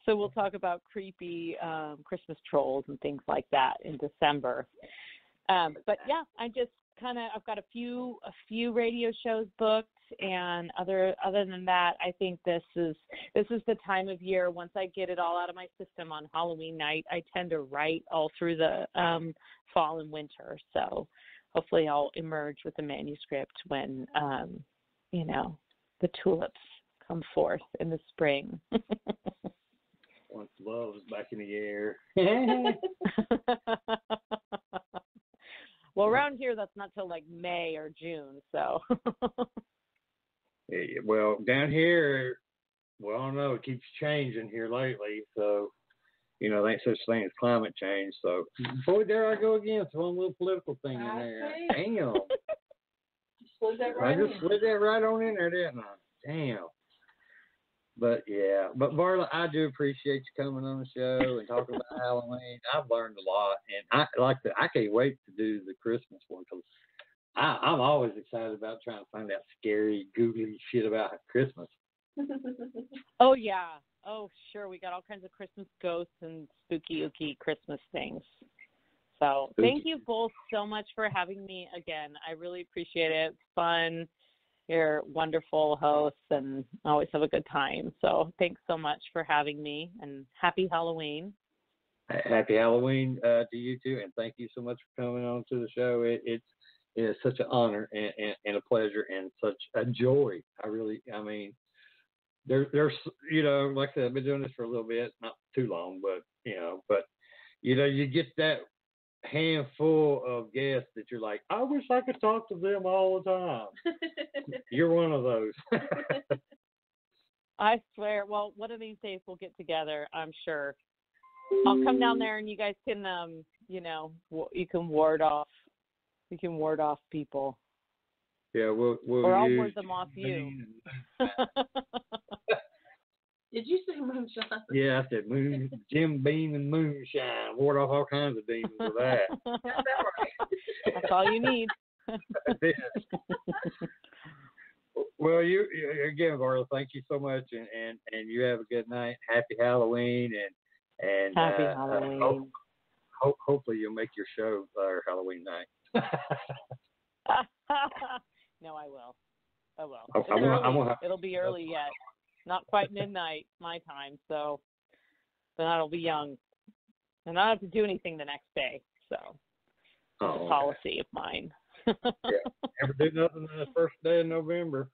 So we'll talk about creepy Christmas trolls and things like that in December. But yeah, I've got a few radio shows booked, and other than that, I think this is the time of year. Once I get it all out of my system on Halloween night, I tend to write all through the fall and winter. So hopefully I'll emerge with a manuscript when the tulips come forth in the spring. Once love is back in the air. Well, around here, that's not till like May or June, so. Well, down here, well, I don't know, it keeps changing here lately, so, there ain't such thing as climate change, so. Boy, there I go again, throwing a little political thing in there. Damn. Slid that right I just slid that right on in there, didn't I? Damn. But yeah, Varla, I do appreciate you coming on the show and talking about Halloween. I've learned a lot, and I can't wait to do the Christmas one, because I'm always excited about trying to find out scary, googly shit about Christmas. Oh yeah, oh sure, we got all kinds of Christmas ghosts and spooky Christmas things. So thank you both so much for having me again. I really appreciate it. It's fun. You're wonderful hosts, and always have a good time. So thanks so much for having me, and happy Halloween. Happy Halloween to you too, and thank you so much for coming on to the show. It's such an honor and a pleasure and such a joy. There's like I said, I've been doing this for a little bit, not too long, but you get that handful of guests that you're like, I wish I could talk to them all the time. You're one of those. I swear. Well, one of these days we'll get together, I'm sure. I'll come down there and you guys can, you can ward off people. Yeah, we'll or I'll ward them off you. Did you say moonshine? Yeah, I said Jim Beam and moonshine. Ward off all kinds of demons with that. That's all you need. Well, you again, Varla, thank you so much, and you have a good night. Happy Halloween, and happy Halloween. Hopefully you'll make your show Halloween night. No, I will. It'll be early yet. Not quite midnight my time, so then I'll be young, and I don't have to do anything the next day. So it's a policy of mine. Yeah, never do nothing on the first day of November.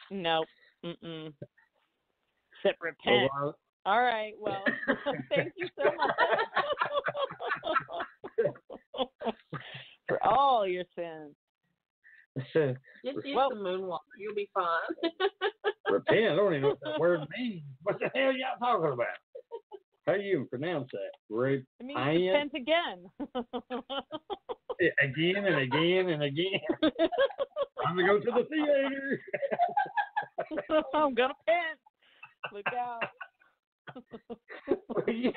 Nope. Except repent. All right. Well, thank you so much for all your sins. Just use the moonwalk. You'll be fine. Repent? I don't even know what that word means. What the hell y'all talking about? How do you even pronounce that? It means repent again. Again and again and again. I'm going to go to the theater. I'm going to repent. Look out. Well, you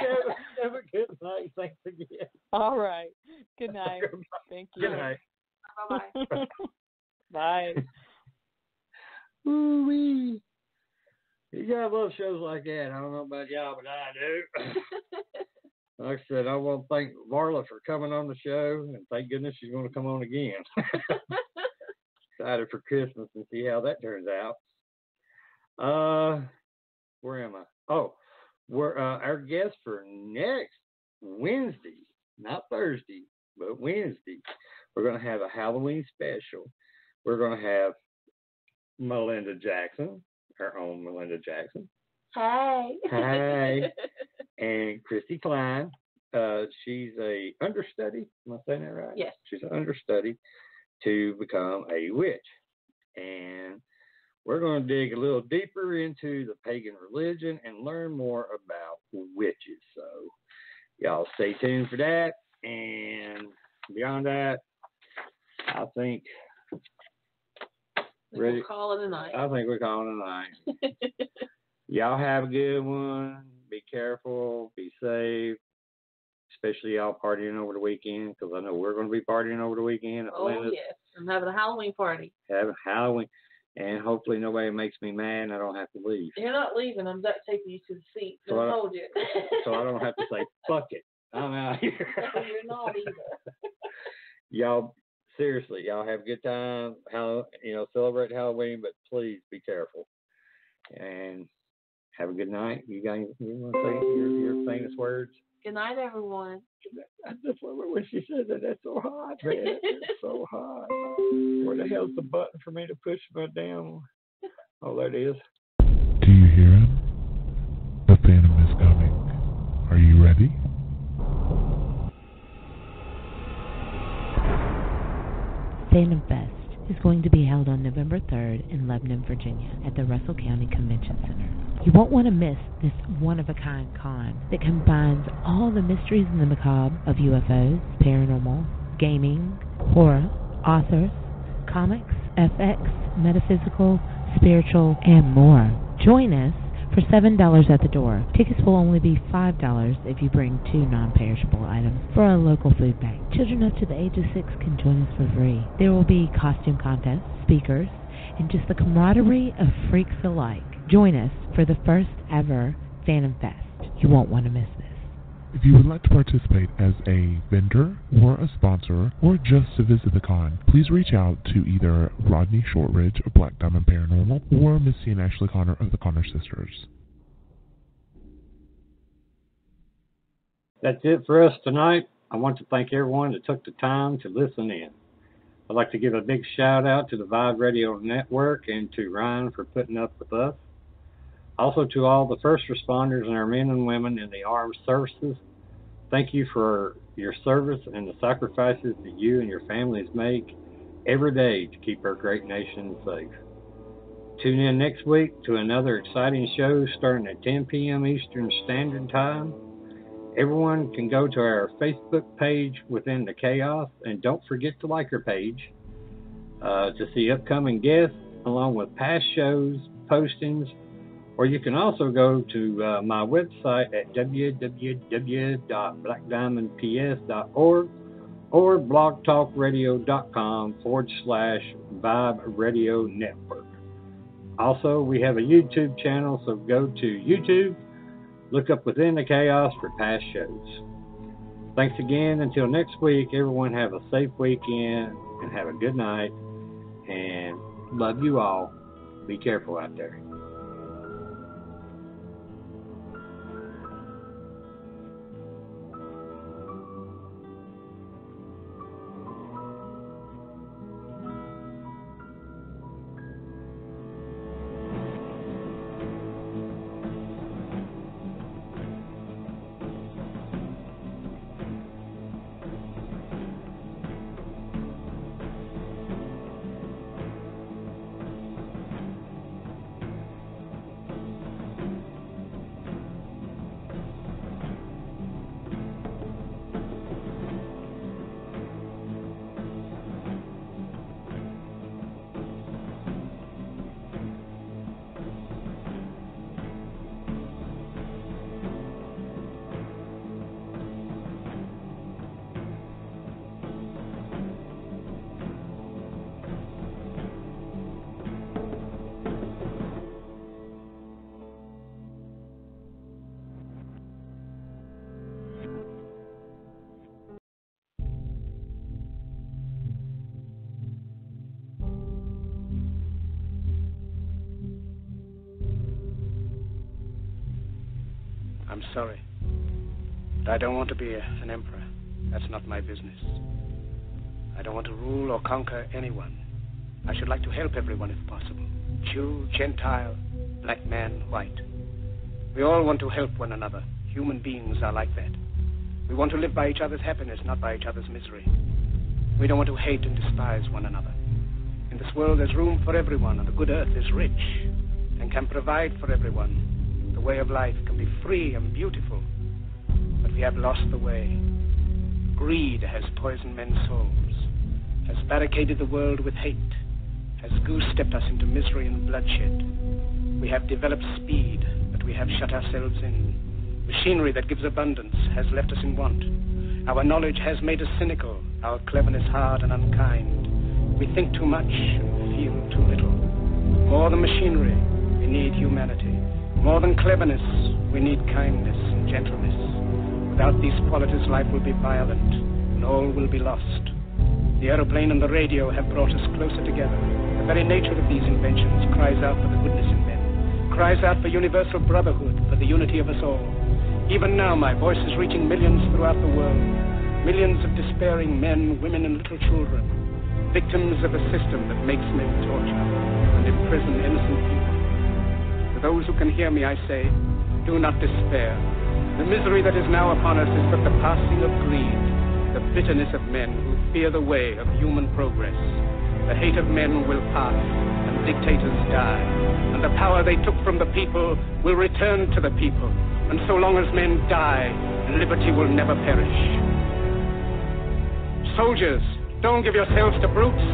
have a good night. Thanks again. All right. Good night. Thank you. Good night. Bye-bye. Bye. Ooh-wee. You gotta love shows like that. I don't know about y'all, but I do. Like I said, I want to thank Varla for coming on the show, and thank goodness she's going to come on again. Excited for Christmas and see how that turns out. Where am I? Oh, we're our guest for next Wednesday, not Thursday, but Wednesday. We're going to have a Halloween special. We're going to have Melinda Jackson, our own Melinda Jackson. Hi. Hi. And Christy Klein. She's a understudy. Am I saying that right? Yes. She's an understudy to become a witch. And we're going to dig a little deeper into the pagan religion and learn more about witches. So y'all stay tuned for that. And beyond that, I think We'll call it a night. I think we're calling it a night. Y'all have a good one. Be careful. Be safe. Especially y'all partying over the weekend, because I know we're going to be partying over the weekend. Oh, yes. I'm having a Halloween party. Having Halloween. And hopefully nobody makes me mad and I don't have to leave. You're not leaving. I'm duct taping you to the seat. So I told you. So I don't have to say, fuck it. I'm out here. No, you're not either. Y'all, seriously, y'all have a good time. Celebrate Halloween, but please be careful. And have a good night. You want to say your famous words? Good night, everyone. I just love it when she said that. That's so hot, man. It's so hot. Where the hell's the button for me to push my damn? Oh, there it is. Do you hear him? The Phantom is coming. Are you ready? Phantom Fest is going to be held on November 3rd in Lebanon, Virginia at the Russell County Convention Center. You won't want to miss this one-of-a-kind con that combines all the mysteries and the macabre of UFOs, paranormal, gaming, horror, authors, comics, FX, metaphysical, spiritual, and more. Join us for $7 at the door. Tickets will only be $5 if you bring 2 non-perishable items for a local food bank. Children up to the age of 6 can join us for free. There will be costume contests, speakers, and just the camaraderie of freaks alike. Join us for the first ever Phantom Fest. You won't want to miss this. If you would like to participate as a vendor or a sponsor or just to visit the con, please reach out to either Rodney Shortridge of Black Diamond Paranormal or Missy and Ashley Connor of the Connor Sisters. That's it for us tonight. I want to thank everyone that took the time to listen in. I'd like to give a big shout out to the Vibe Radio Network and to Ryan for putting up with us. Also to all the first responders and our men and women in the armed services, thank you for your service and the sacrifices that you and your families make every day to keep our great nation safe. Tune in next week to another exciting show starting at 10 p.m. Eastern Standard Time. Everyone can go to our Facebook page Within the Chaos, and don't forget to like our page to see upcoming guests along with past shows, postings, or you can also go to my website at www.blackdiamondps.org or blogtalkradio.com/Vibe Radio Network. Also, we have a YouTube channel, so go to YouTube, look up Within the Chaos for past shows. Thanks again. Until next week, everyone have a safe weekend and have a good night. And love you all. Be careful out there. I'm sorry. But I don't want to be an emperor. That's not my business. I don't want to rule or conquer anyone. I should like to help everyone if possible. Jew, Gentile, black man, white. We all want to help one another. Human beings are like that. We want to live by each other's happiness, not by each other's misery. We don't want to hate and despise one another. In this world, there's room for everyone, and the good earth is rich and can provide for everyone. The way of life can be free and beautiful, but we have lost the way. Greed has poisoned men's souls, has barricaded the world with hate, has goose-stepped us into misery and bloodshed. We have developed speed, but we have shut ourselves in. Machinery that gives abundance has left us in want. Our knowledge has made us cynical, our cleverness hard and unkind. We think too much and feel too little. More than machinery, we need humanity. More than cleverness, we need kindness and gentleness. Without these qualities, life will be violent, and all will be lost. The aeroplane and the radio have brought us closer together. The very nature of these inventions cries out for the goodness in men, cries out for universal brotherhood, for the unity of us all. Even now, my voice is reaching millions throughout the world, millions of despairing men, women, and little children, victims of a system that makes men torture and imprison innocent people. To those who can hear me, I say, do not despair. The misery that is now upon us is but the passing of greed, the bitterness of men who fear the way of human progress. The hate of men will pass, and dictators die, and the power they took from the people will return to the people. And so long as men die, liberty will never perish. Soldiers, don't give yourselves to brutes,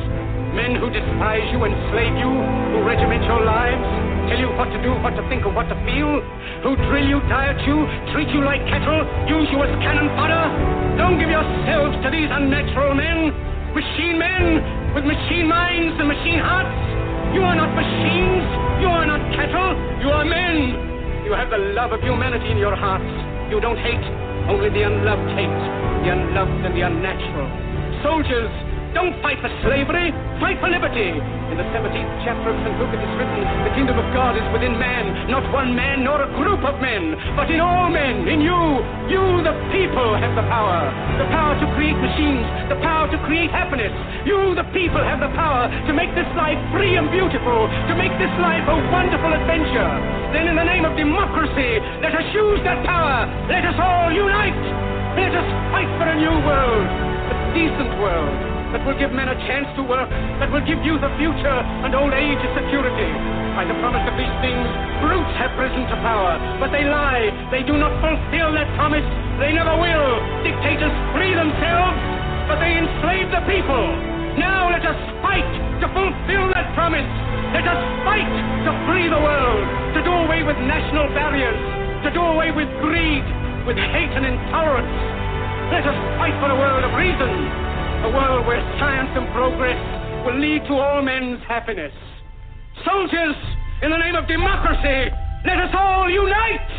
men who despise you, enslave you, who regiment your lives, tell you what to do, what to think, or what to feel, who drill you, diet you, treat you like cattle, use you as cannon fodder. Don't give yourselves to these unnatural men, machine men with machine minds and machine hearts. You are not machines, you are not cattle, you are men. You have the love of humanity in your hearts. You don't hate, only the unloved hate, the unloved and the unnatural. Soldiers, don't fight for slavery, fight for liberty. In the 17th chapter of St. Luke it is written, the kingdom of God is within man, not one man nor a group of men, but in all men, in you. You, the people, have the power to create machines, the power to create happiness. You, the people, have the power to make this life free and beautiful, to make this life a wonderful adventure. Then in the name of democracy, let us use that power. Let us all unite. Let us fight for a new world, a decent world, that will give men a chance to work, that will give youth a future and old age a security. By the promise of these things, brutes have risen to power, but they lie. They do not fulfill that promise. They never will. Dictators free themselves, but they enslave the people. Now let us fight to fulfill that promise. Let us fight to free the world, to do away with national barriers, to do away with greed, with hate and intolerance. Let us fight for a world of reason, a world where science and progress will lead to all men's happiness. Soldiers, in the name of democracy, let us all unite!